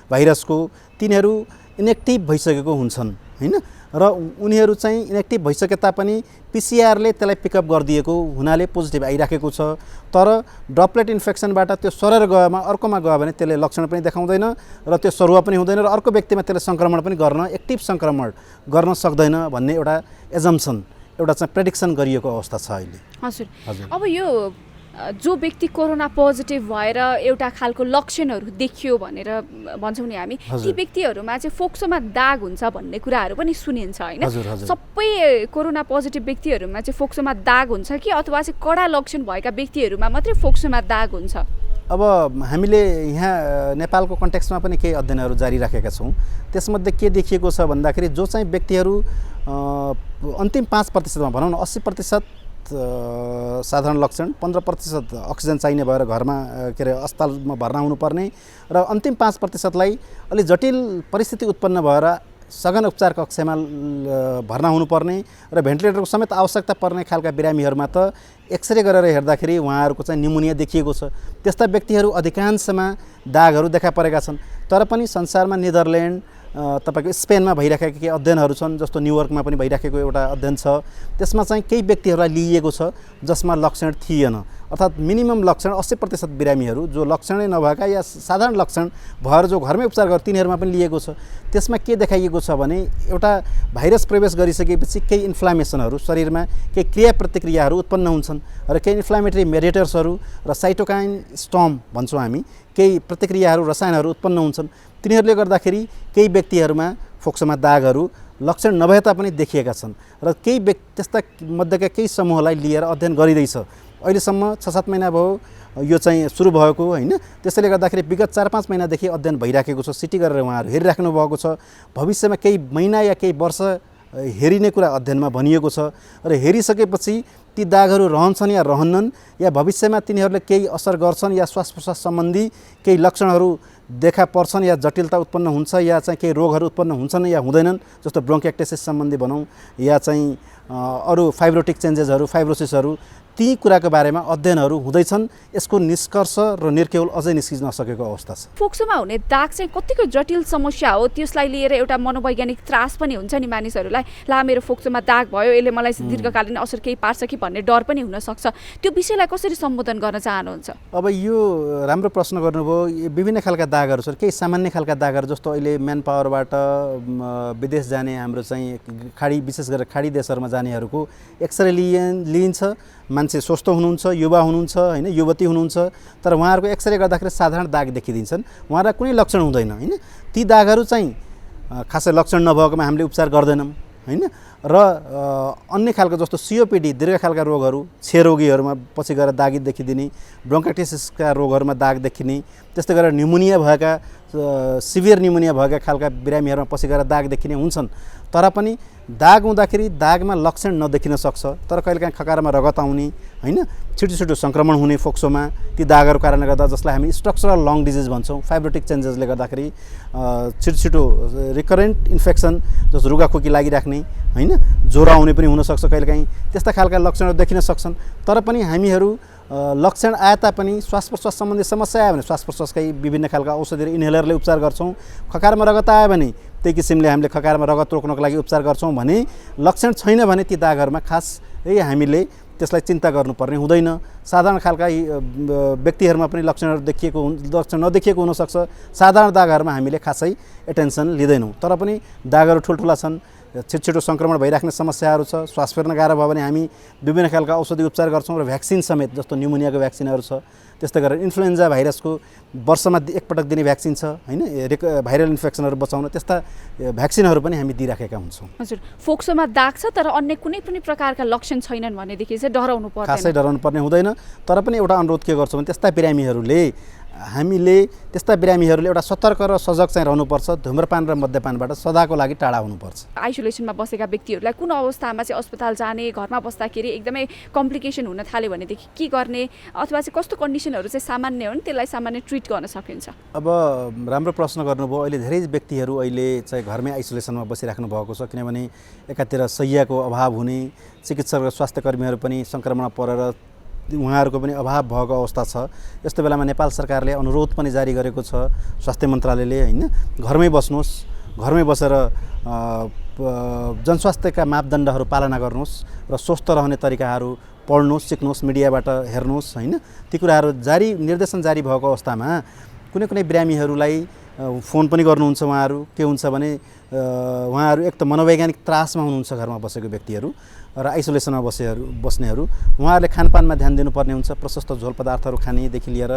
भाइरसको, तिनीहरू इनेक्टिभ भइसकेको हुन्छन् होइन, र उनीहरू चाहिँ इनेक्टिभ भइसके तापनि पिसिआरले त्यसलाई पिकअप गरिदिएको हुनाले पोजिटिभ आइराखेको छ, तर ड्रपलेट इन्फेक्सनबाट त्यो सरेर गएमा अर्कोमा गयो भने त्यसले लक्षण पनि देखाउँदैन र त्यो सरुवा पनि हुँदैन र अर्को व्यक्तिमा त्यसले सङ्क्रमण पनि एक्टिभ सङ्क्रमण गर्न सक्दैन भन्ने एउटा एजम्सन, एउटा चाहिँ प्रेडिक्सन गरिएको अवस्था छ अहिले। हजुर, अब यो जो व्यक्ति कोरोना पोजिटिभ भएर एउटा खालको लक्षणहरू देखियो भनेर भन्छौँ नि हामी, ती व्यक्तिहरूमा चाहिँ फोक्सोमा दाग हुन्छ भन्ने कुराहरू पनि सुनिन्छ होइन, सबै कोरोना पोजिटिभ व्यक्तिहरूमा चाहिँ फोक्सोमा दाग हुन्छ कि अथवा चाहिँ कडा लक्षण भएका व्यक्तिहरूमा मात्रै फोक्सोमा दाग हुन्छ? अब हामीले यहाँ नेपालको कन्टेक्स्टमा पनि केही अध्ययनहरू जारी राखेका छौँ, त्यसमध्ये के देखिएको छ भन्दाखेरि जो चाहिँ व्यक्तिहरू अन्तिम 5%मा भनौँ न 80% साधारण लक्षण, 15% अक्सिजन चाहिने भएर घरमा के अरे अस्पतालमा भर्ना हुनुपर्ने र अन्तिम 5%लाई अलि जटिल परिस्थिति उत्पन्न भएर सघन उपचार कक्षमा भर्ना हुनुपर्ने र भेन्टिलेटरको समेत आवश्यकता पर्ने खालका बिरामीहरूमा त एक्सरे गरेर हेर्दाखेरि उहाँहरूको चाहिँ न्युमोनिया देखिएको छ। त्यस्ता व्यक्तिहरू अधिकांशमा दागहरू देखा परेका छन्, तर पनि संसारमा नेदरल्यान्ड तपाईको स्पेनमा भइराखेका केही अध्ययनहरू छन्, जस्तो न्युयोर्कमा पनि भइराखेको एउटा अध्ययन छ, त्यसमा चाहिँ केही व्यक्तिहरूलाई लिइएको छ जसमा लक्षण थिएन, अर्थात् मिनिमम लक्षण 80% बिरामीहरू जो लक्षणै नभएका या साधारण लक्षण भएर जो घरमै उपचार गर्छ तिनीहरूमा पनि लिएको छ। त्यसमा के देखाइएको छ भने एउटा भाइरस प्रवेश गरिसकेपछि केही इन्फ्लामेसनहरू शरीरमा केही क्रिया प्रतिक्रियाहरू उत्पन्न हुन्छन् र केही इन्फ्लामेटरी मेडिएटर्सहरू र साइटोकाइन स्टर्म भन्छौँ हामी, केही प्रतिक्रियाहरू रसायनहरू उत्पन्न हुन्छन्, तिनीहरूले गर्दाखेरि केही व्यक्तिहरूमा फोक्सोमा दागहरू लक्षण नभए तापनि देखिएका छन् र केही त्यस्ता मध्येका केही समूहलाई लिएर अध्ययन गरिँदैछ। अहिलेसम्म 6-7 महिना भयो यो चाहिँ सुरु भएको होइन, त्यसैले गर्दाखेरि विगत 4-5 महिनादेखि अध्ययन भइराखेको छ, सिटी गरेर उहाँहरू हेरिराख्नु भएको छ। भविष्यमा केही महिना या केही वर्ष हेरिने कुरा अध्ययनमा भनिएको छ र हेरिसकेपछि ती दागहरू रहन्छन् या रहन्नन् या भविष्यमा तिनीहरूले केही असर गर्छन् या श्वास प्रश्वास सम्बन्धी केही लक्षणहरू देखा पर्छन् या जटिलता उत्पन्न हुन्छ या चाहिँ केही रोगहरू उत्पन्न हुन्छन् या हुँदैनन्, जस्तो ब्रोन्किएक्टाइटिस सम्बन्धी भनौँ या चाहिँ अरू फाइब्रोटिक चेन्जेसहरू, फाइब्रोसिसहरू, ती कुराको बारेमा अध्ययनहरू हुँदैछन्। यसको निष्कर्ष र निर्केल अझै निस्किन नसकेको अवस्था छ। फोक्सोमा हुने दाग चाहिँ कतिको जटिल समस्या हो, त्यसलाई लिएर एउटा मनोवैज्ञानिक त्रास पनि हुन्छ नि मानिसहरूलाई, ला मेरो फोक्सोमा दाग भयो यसले मलाई दीर्घकालीन असर केही पार्छ कि भन्ने डर पनि हुनसक्छ, त्यो विषयलाई कसरी सम्बोधन गर्न चाहनुहुन्छ? अब यो राम्रो प्रश्न गर्नुभयो। विभिन्न खालका दागहरू छन्, केही सामान्य खालका दागहरू जस्तो अहिले म्यान पावरबाट विदेश जाने हाम्रो चाहिँ खाडी विशेष गरेर खाडी देशहरूमा जानेहरूको एक्सरे लिइन्छ, मान्छे स्वस्थ हुनुहुन्छ, युवा हुनुहुन्छ होइन, युवती हुनुहुन्छ, तर उहाँहरूको एक्सरे गर्दाखेरि साधारण दाग देखिदिन्छन्, उहाँलाई कुनै लक्षण हुँदैन होइन। ती दागहरू चाहिँ खासै लक्षण नभएकोमा हामीले उपचार गर्दैनौँ होइन। र अन्य खालको जस्तो सिओपिडी दीर्घकालका रोगहरू, क्षयरोगीहरूमा पछि गएर दागी देखिदिने, ब्रोन्काइटिसका रोगहरूमा दाग देखिने, त्यस्तै गरेर न्युमोनिया भएका सिभियर न्युमोनिया भएका खालका बिरामीहरूमा पछि गएर दाग देखिने हुन्छन्, तर पनि दाग हुँदाखेरि दागमा लक्षण नदेखिन सक्छ, तर कहिलेकाहीँ खकारमा रगत आउने होइन, छिटो छिटो सङ्क्रमण हुने फोक्सोमा ती दागहरू कारणले गर्दा, जसलाई हामी स्ट्रक्चरल लङ डिजिज भन्छौँ, फाइब्रोटिक चेन्जेसले गर्दाखेरि छिटो छिटो रिकरेन्ट इन्फेक्सन जस्तो रुगाखोकी लागिराख्ने होइन, ज्वरो आउने पनि हुनसक्छ, कहिलेकाहीँ त्यस्ता खालका लक्षणहरू देखिन सक्छन्। तर पनि हामीहरू लक्षण आए तापनि श्वास प्रश्वास सम्बन्धी समस्या आयो भने श्वास प्रश्वासकै विभिन्न खालका औषधिहरू इन्हेलरले उपचार गर्छौँ। खकारमा रगत आयो भने त्यही किसिमले हामीले खकारमा रगत रोक्नको लागि उपचार गर्छौँ भने, लक्षण छैन भने ती दागहरूमा खास हामीले त्यसलाई चिन्ता गर्नुपर्ने हुँदैन। साधारण खालका व्यक्तिहरूमा पनि लक्षण नदेखिएको हुनसक्छ, साधारण दागहरूमा हामीले खासै एटेन्सन लिँदैनौँ। तर पनि दागहरू ठुल्ठुला छन्, छिटो सङ्क्रमण भइराख्ने समस्याहरू छ, श्वास फेर्न गाह्रो भयो भने हामी विभिन्न खालका औषधि उपचार गर्छौँ र भ्याक्सिन समेत जस्तो न्युमोनियाको भ्याक्सिनहरू छ। त्यस्तै गरेर इन्फ्लुएन्जा भाइरसको वर्षमा एकपटक दिने भ्याक्सिन छ होइन, भाइरल इन्फेक्सनहरू बचाउन त्यस्ता भ्याक्सिनहरू पनि हामी दिइराखेका हुन्छौँ। हजुर, फोक्सोमा दाग छ तर अन्य कुनै पनि प्रकारका लक्षण छैनन् भनेदेखि चाहिँ डराउनु पर्दैन? खासै डराउनु पर्ने हुँदैन। तर पनि एउटा अनुरोध के गर्छौँ भने त्यस्ता त्यस्ता बिरामीहरूले एउटा सतर्क र सजग चाहिँ रहनुपर्छ। धुम्रपान र मद्यपानबाट सदाको लागि टाढा हुनुपर्छ। आइसोलेसनमा बसेका व्यक्तिहरूलाई कुन अवस्थामा चाहिँ अस्पताल जाने, घरमा बस्दाखेरि एकदमै कम्प्लिकेसन हुन थाल्यो भनेदेखि के गर्ने, अथवा चाहिँ कस्तो कन्डिसनहरू चाहिँ सामान्य हो नि त्यसलाई सामान्य ट्रिट गर्न सकिन्छ? अब राम्रो प्रश्न गर्नुभयो। अहिले धेरै व्यक्तिहरू अहिले चाहिँ घरमै आइसोलेसनमा बसिराख्नु भएको छ, किनभने एकातिर शय्याको अभाव हुने, चिकित्सक र स्वास्थ्य कर्मीहरू पनि सङ्क्रमण परेर उहाँहरूको पनि अभाव भएको अवस्था छ। यस्तो बेलामा नेपाल सरकारले अनुरोध पनि जारी गरेको छ स्वास्थ्य मन्त्रालयले होइन, घरमै बस्नुहोस्, घरमै बसेर जनस्वास्थ्यका मापदण्डहरू पालना गर्नुहोस् र स्वस्थ रहने तरिकाहरू पढ्नुहोस्, सिक्नुहोस्, मिडियाबाट हेर्नुहोस् होइन। ती कुराहरू निर्देशन जारी भएको अवस्थामा कुनै बिरामीहरूलाई फोन पनि गर्नुहुन्छ उहाँहरू। के हुन्छ भने उहाँहरू एक त मनोवैज्ञानिक त्रासमा हुनुहुन्छ घरमा बसेको व्यक्तिहरू र आइसोलेसनमा बस्नेहरू, उहाँहरूले खानपानमा ध्यान दिनुपर्ने हुन्छ। प्रशस्त झोल पदार्थहरू खानेदेखि लिएर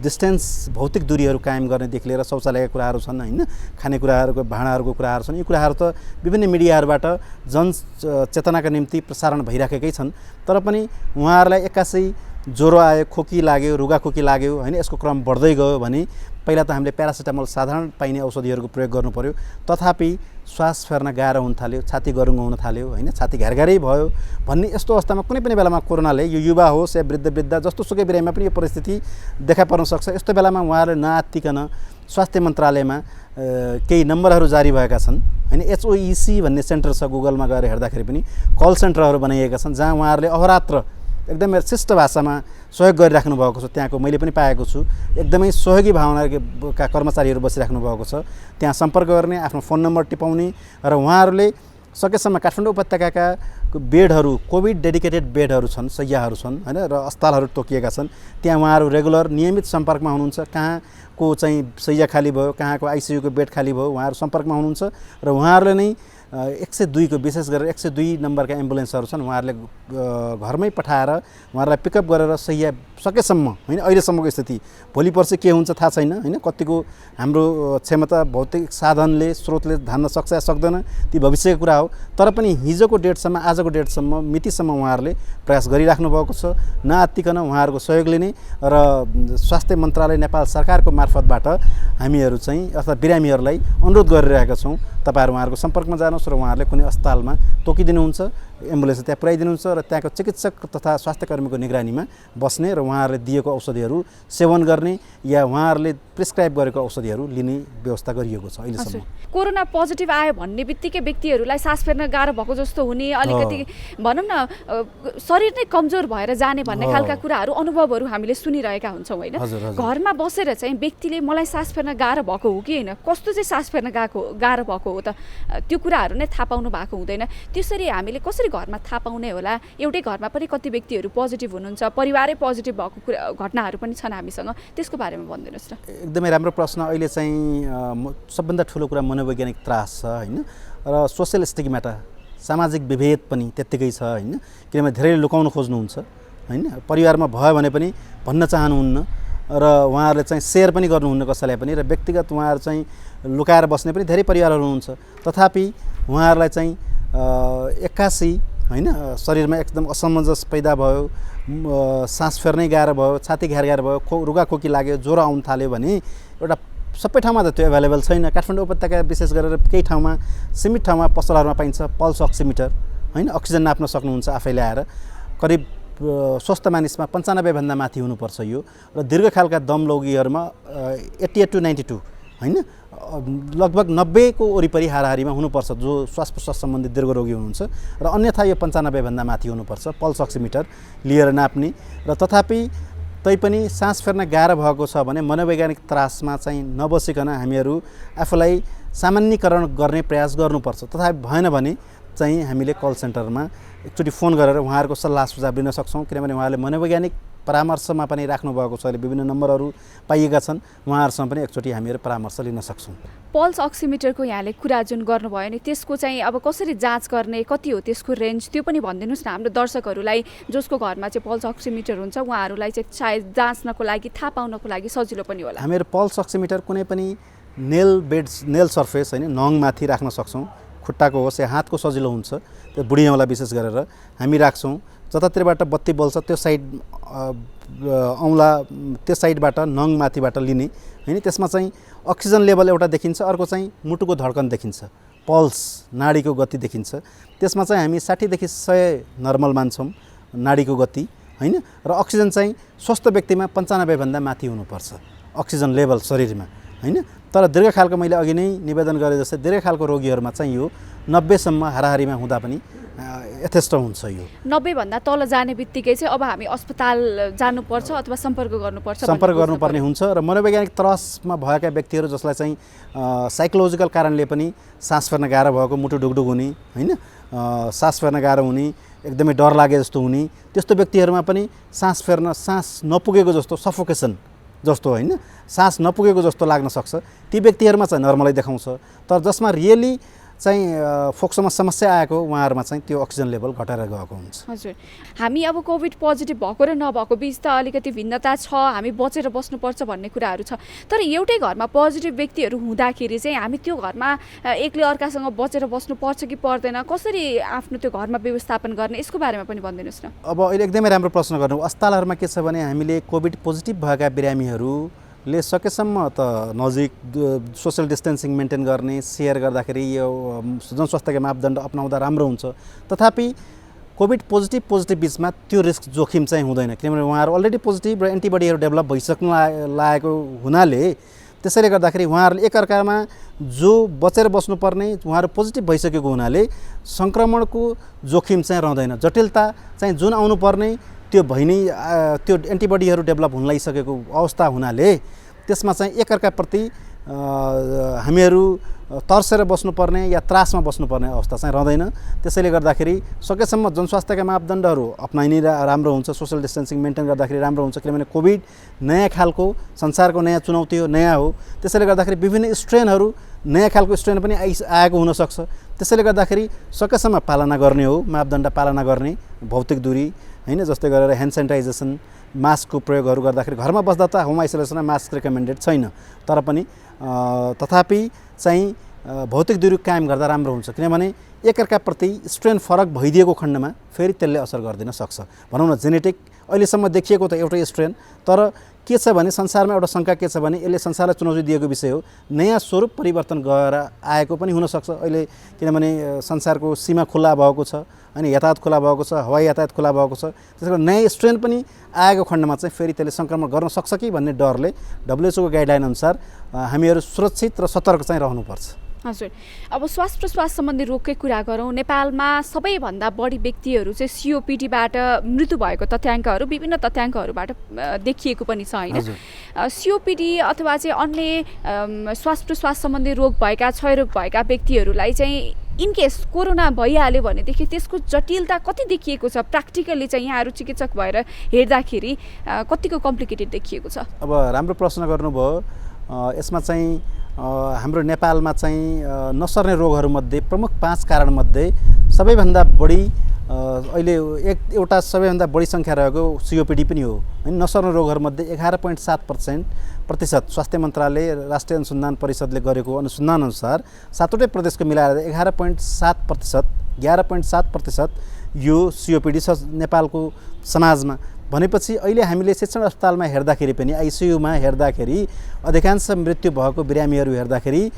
डिस्टेन्स भौतिक दूरीहरू कायम गर्नेदेखि लिएर शौचालयका कुराहरू छन् होइन, खानेकुराहरूको भाँडाहरूको कुराहरू छन्। यी कुराहरू त विभिन्न मिडियाहरूबाट जनचेतनाका निम्ति प्रसारण भइराखेकै छन्। तर पनि उहाँहरूलाई एक्कासै ज्वरो आयो, खोकी लाग्यो, रुगाखोकी लाग्यो होइन, यसको क्रम बढ्दै गयो भने पहिला त हामीले प्यारासिटामोल साधारण पाइने औषधिहरूको प्रयोग गर्नु पर्यो। तथापि श्वास फेर्न गाह्रो हुन थाल्यो, छाती गरुङ हुन थाल्यो होइन, छाती घ्यारघ्यारै भयो भन्ने यस्तो अवस्थामा कुनै पनि बेलामा कोरोनाले यो युवा होस् या वृद्ध जस्तोसुकै बिरामीमा पनि यो परिस्थिति देखा पर्न सक्छ। यस्तो बेलामा उहाँहरूले नआत्तिकन स्वास्थ्य मन्त्रालयमा केही नम्बरहरू जारी भएका छन् होइन, HOEC भन्ने सेन्टर छ, गुगलमा गएर हेर्दाखेरि पनि कल सेन्टरहरू बनाइएका छन् जहाँ उहाँहरूले अहोरात्र एकदमै शिष्ट भाषामा सहयोग गरिराख्नु भएको छ। त्यहाँको मैले पनि पाएको छु एकदमै सहयोगी भावनाका कर्मचारीहरू बसिराख्नु भएको छ। त्यहाँ सम्पर्क गर्ने, आफ्नो फोन नम्बर टिपाउने र उहाँहरूले सकेसम्म काठमाडौँ उपत्यकाका बेडहरू, कोभिड डेडिकेटेड बेडहरू छन्, शय्याहरू छन् होइन, र अस्पतालहरू तोकिएका छन्। त्यहाँ उहाँहरू रेगुलर नियमित सम्पर्कमा हुनुहुन्छ। कहाँको चाहिँ शय्या खाली भयो, कहाँको आइसियुको बेड खाली भयो, उहाँहरू सम्पर्कमा हुनुहुन्छ र उहाँहरूले नै 102 को विशेष गरेर 102 नम्बरका एम्बुलेन्सहरू छन्, उहाँहरूले घरमै पठाएर उहाँहरूलाई पिकअप गरेर शय्या सकेसम्म होइन। अहिलेसम्मको स्थिति भोलि पर्सि के हुन्छ थाहा छैन होइन, कतिको हाम्रो क्षमता भौतिक साधनले स्रोतले धान्न सक्छ या सक्दैन ती भविष्यको कुरा हो। तर पनि हिजोको डेटसम्म, आजको डेटसम्म, मितिसम्म उहाँहरूले प्रयास गरिराख्नु भएको छ। नआत्तिकन उहाँहरूको सहयोग लिने र स्वास्थ्य मन्त्रालय नेपाल सरकारको मार्फतबाट हामीहरू चाहिँ अर्थात् बिरामीहरूलाई अनुरोध गरिरहेका छौँ, तपाईँहरू उहाँहरूको सम्पर्कमा जानुहोस् र उहाँहरूले कुनै अस्पतालमा तोकिदिनुहुन्छ, एम्बुलेन्स त्यहाँ पुर्याइदिनुहुन्छ र त्यहाँको चिकित्सक तथा स्वास्थ्य कर्मीको निगरानीमा बस्ने र उहाँहरूले दिएको औषधिहरू सेवन गर्ने या उहाँहरूले प्रिस्क्राइब गरेको औषधिहरू लिने व्यवस्था गरिएको छ अहिलेसम्म। कोरोना पोजिटिभ आयो भन्ने बित्तिकै व्यक्तिहरूलाई सास फेर्न गाह्रो भएको जस्तो हुने, अलिकति भनौँ न शरीर नै कमजोर भएर जाने भन्ने खालका कुराहरू, अनुभवहरू हामीले सुनिरहेका हुन्छौँ होइन। घरमा बसेर चाहिँ व्यक्तिले मलाई सास फेर्न गाह्रो भएको हो कि होइन, कस्तो चाहिँ सास फेर्न गाह्रो भएको हो त, त्यो कुराहरू नै थाहा पाउनु भएको हुँदैन। त्यसरी हामीले कसरी घरमा थाहा पाउने होला? एउटै घरमा पनि कति व्यक्तिहरू पोजिटिभ हुनुहुन्छ, परिवारै पोजिटिभ भएको घटनाहरू पनि छन् हामीसँग, त्यसको बारेमा भनिदिनुहोस् न। एकदमै राम्रो प्रश्न। अहिले चाहिँ सबभन्दा ठुलो कुरा मनोवैज्ञानिक त्रास छ होइन, र सोसियल स्टिग्माटा, सामाजिक विभेद पनि त्यत्तिकै छ होइन, किनभने धेरैले लुकाउन खोज्नुहुन्छ होइन, परिवारमा भयो भने पनि भन्न चाहनुहुन्न र उहाँहरूले चाहिँ सेयर पनि गर्नुहुन्न कसैलाई पनि, र व्यक्तिगत उहाँहरू चाहिँ लुकाएर बस्ने पनि धेरै परिवारहरू हुनुहुन्छ। तथापि उहाँहरूलाई चाहिँ एक्कासी होइन शरीरमा एकदम असमञ्जस पैदा भयो, सास फेर्नै गाह्रो भयो, छाती घ्यार भयो, रुगाखोकी लाग्यो, ज्वरो आउन थाल्यो भने एउटा सबै ठाउँमा त त्यो एभाइलेबल छैन। काठमाडौँ उपत्यका विशेष गरेर केही ठाउँमा, सीमित ठाउँमा पसलहरूमा पाइन्छ पल्स अक्सिमिटर होइन, अक्सिजन नाप्न सक्नुहुन्छ आफै ल्याएर। करिब स्वस्थ मानिसमा 95 भन्दा माथि हुनुपर्छ यो, र दीर्घकालका दम रोगीहरूमा 88 to 92 होइन, लगभग 90 को वरिपरि हाराहारीमा हुनुपर्छ जो श्वास प्रश्वास सम्बन्धी दीर्घरोगी हुनुहुन्छ, र अन्यथा यो 95 भन्दा माथि हुनुपर्छ पल्स अक्सिमिटर लिएर नाप्ने। र तथापि तैपनि सास फेर्न गाह्रो भएको छ भने मनोवैज्ञानिक त्रासमा चाहिँ नबसिकन हामीहरू आफूलाई सामान्यीकरण गर्ने प्रयास गर्नुपर्छ। तथापि भएन भने चाहिँ हामीले कल सेन्टरमा एकचोटि फोन गरेर उहाँहरूको सल्लाह सुझाव लिन सक्छौँ, किनभने उहाँहरूले मनोवैज्ञानिक परामर्शमा पनि राख्नुभएको छ, अहिले विभिन्न नम्बरहरू पाइएका छन्, उहाँहरूसँग पनि एकचोटि हामीहरू परामर्श लिन सक्छौँ। पल्स अक्सिमिटरको यहाँले कुरा जुन गर्नुभयो नि त्यसको चाहिँ अब कसरी जाँच गर्ने, कति हो त्यसको रेन्ज, त्यो पनि भनिदिनुहोस् न हाम्रो दर्शकहरूलाई जसको घरमा चाहिँ पल्स अक्सिमिटर हुन्छ उहाँहरूलाई चाहिँ सायद जाँच्नको लागि थाहा पाउनको लागि सजिलो पनि होला। हामीहरू पल्स अक्सिमिटर कुनै पनि नेल सर्फेस होइन नङमाथि राख्न सक्छौँ, खुट्टाको होस् या हातको सजिलो हुन्छ, त्यो बुढी औँला विशेष गरेर हामी राख्छौँ। जतातिरबाट बत्ती बल्छ त्यो साइड औँला त्यो साइडबाट नङमाथिबाट लिने होइन। त्यसमा चाहिँ अक्सिजन लेभल एउटा देखिन्छ, अर्को चाहिँ मुटुको धड्कन देखिन्छ, पल्स नाडीको गति देखिन्छ। त्यसमा चाहिँ हामी 60 देखि 100 नर्मल मान्छौँ नाडीको गति होइन। र अक्सिजन चाहिँ स्वस्थ व्यक्तिमा 95 भन्दा माथि हुनुपर्छ अक्सिजन लेभल शरीरमा होइन। तर दीर्घकालको मैले अघि नै निवेदन गरे जस्तै दीर्घकालको रोगीहरूमा चाहिँ यो 90 सम्म हाराहारीमा हुँदा पनि यथेष्ट हुन्छ। यो 90 भन्दा तल जाने बित्तिकै चाहिँ अब हामी अस्पताल जानुपर्छ अथवा सम्पर्क गर्नुपर्छ, सम्पर्क गर्नुपर्ने हुन्छ। र मनोवैज्ञानिक त्रसमा भएका व्यक्तिहरू जसलाई चाहिँ साइकोलोजिकल कारणले पनि सास फेर्न गाह्रो भएको, मुटु ढुकढुक हुने होइन, सास फेर्न गाह्रो हुने, एकदमै डर लागे जस्तो हुने, त्यस्तो व्यक्तिहरूमा पनि सास नपुगेको जस्तो सफोकेसन जस्तो होइन, सास नपुगेको जस्तो लाग्न सक्छ, ती व्यक्तिहरूमा चाहिँ नर्मलै देखाउँछ। तर जसमा रियली चाहिँ फोक्सोमा समस्या आएको उहाँहरूमा चाहिँ त्यो अक्सिजन लेभल घटेर गएको हुन्छ। हजुर, हामी अब कोभिड पोजिटिभ भएको र नभएको बिच त अलिकति भिन्नता छ, हामी बचेर बस्नुपर्छ भन्ने कुराहरू छ। तर एउटै घरमा पोजिटिभ व्यक्तिहरू हुँदाखेरि चाहिँ हामी त्यो घरमा एकले अर्कासँग बचेर बस्नुपर्छ कि पर्दैन, कसरी आफ्नो त्यो घरमा व्यवस्थापन गर्ने, यसको बारेमा पनि भनिदिनुहोस् न। अब अहिले एकदमै राम्रो प्रश्न गर्नु। अस्पतालहरूमा के छ भने हामीले कोभिड पोजिटिभ भएका बिरामीहरूले सकेसम्म त नजिक सोसियल डिस्टेन्सिङ मेन्टेन गर्ने, सेयर गर्दाखेरि यो जनस्वास्थ्यका मापदण्ड अपनाउँदा राम्रो हुन्छ। तथापि कोभिड पोजिटिभ बिचमा त्यो रिस्क जोखिम चाहिँ हुँदैन, किनभने उहाँहरू अलरेडी पोजिटिभ र एन्टिबडीहरू डेभलप भइसक्नु लागेको हुनाले त्यसैले गर्दाखेरि उहाँहरूले एकअर्कामा जो बचेर बस्नुपर्ने उहाँहरू पोजिटिभ भइसकेको हुनाले सङ्क्रमणको जोखिम चाहिँ रहँदैन। जटिलता चाहिँ जुन आउनुपर्ने त्यो त्यो एन्टिबडीहरू डेभलप हुन लागिसकेको अवस्था हुनाले त्यसमा चाहिँ एकअर्काप्रति हामीहरू तर्सेर बस्नुपर्ने या त्रासमा बस्नुपर्ने अवस्था चाहिँ रहँदैन। त्यसैले गर्दाखेरि सकेसम्म जनस्वास्थ्यका मापदण्डहरू अप्नाइने राम्रो हुन्छ, सोसियल डिस्टेन्सिङ मेन्टेन गर्दाखेरि राम्रो हुन्छ। किनभने कोभिड नयाँ खालको संसारको नयाँ चुनौती हो, नयाँ हो। त्यसैले गर्दाखेरि विभिन्न स्ट्रेनहरू, नयाँ खालको स्ट्रेन पनि आएको हुनसक्छ। त्यसैले गर्दाखेरि सकेसम्म पालना गर्ने हो, मापदण्ड पालना गर्ने, भौतिक दूरी होइन, जस्तै गरेर ह्यान्ड सेनिटाइजेसन, मास्कको प्रयोगहरू गर्दाखेरि घरमा बस्दा त होम आइसोलेसनमा मास्क रेकमेन्डेड छैन, तर पनि तथापि चाहिँ भौतिक दूरी कायम गर्दा राम्रो हुन्छ। किनभने एकअर्काप्रति स्ट्रेन फरक भइदिएको खण्डमा फेरि त्यसले असर गरिदिन सक्छ। भनौँ न जेनेटिक अहिलेसम्म देखिएको त एउटै स्ट्रेन, तर के छ भने संसारमा एउटा शङ्का के छ भने यसले संसारलाई चुनौती दिएको विषय हो, नयाँ स्वरूप परिवर्तन गएर आएको पनि हुनसक्छ अहिले। किनभने संसारको सीमा खुल्ला भएको छ अनि यातायात खुल्ला भएको छ, हवाई यातायात खुल्ला भएको छ। त्यसै कारण नयाँ स्ट्रेन पनि आएको खण्डमा चाहिँ फेरि त्यसले सङ्क्रमण गर्न सक्छ कि भन्ने डरले WHO को गाइडलाइन अनुसार हामीहरू सुरक्षित र सतर्क चाहिँ रहनुपर्छ। हजुर, अब श्वास प्रश्वास सम्बन्धी रोगकै कुरा गरौँ। नेपालमा सबैभन्दा बढी व्यक्तिहरू चाहिँ COPD-बाट मृत्यु भएको तथ्याङ्कहरू विभिन्न तथ्याङ्कहरूबाट देखिएको पनि छ होइन। COPD अथवा चाहिँ अन्य श्वास प्रश्वास सम्बन्धी रोग भएका, क्षयरोग भएका व्यक्तिहरूलाई चाहिँ इनकेस कोरोना भइहाल्यो भनेदेखि त्यसको जटिलता कति देखिएको छ, प्र्याक्टिकली चाहिँ यहाँहरू चिकित्सक भएर हेर्दाखेरि कतिको कम्प्लिकेटेड देखिएको छ? अब राम्रो प्रश्न गर्नुभयो। यसमा चाहिँ हाम्रो नेपालमा चाहिँ नसर्ने रोगहरूमध्ये प्रमुख 5 कारणमध्ये सबैभन्दा बढी अहिले एउटा सबैभन्दा बढी सङ्ख्या रहेको COPD पनि हो होइन। नसर्ने रोगहरूमध्ये 11.7% स्वास्थ्य मन्त्रालय राष्ट्रिय अनुसन्धान परिषदले गरेको अनुसन्धान अनुसार 7वटै प्रदेशको मिलाएर 11.7% यो COPD छ नेपालको समाजमा। भनेपछि अहिले हामीले शिक्षण अस्पतालमा हेर्दाखेरि पनि ICUमा हेर्दाखेरि अधिकांश मृत्यु भएको बिरामीहरू हेर्दाखेरि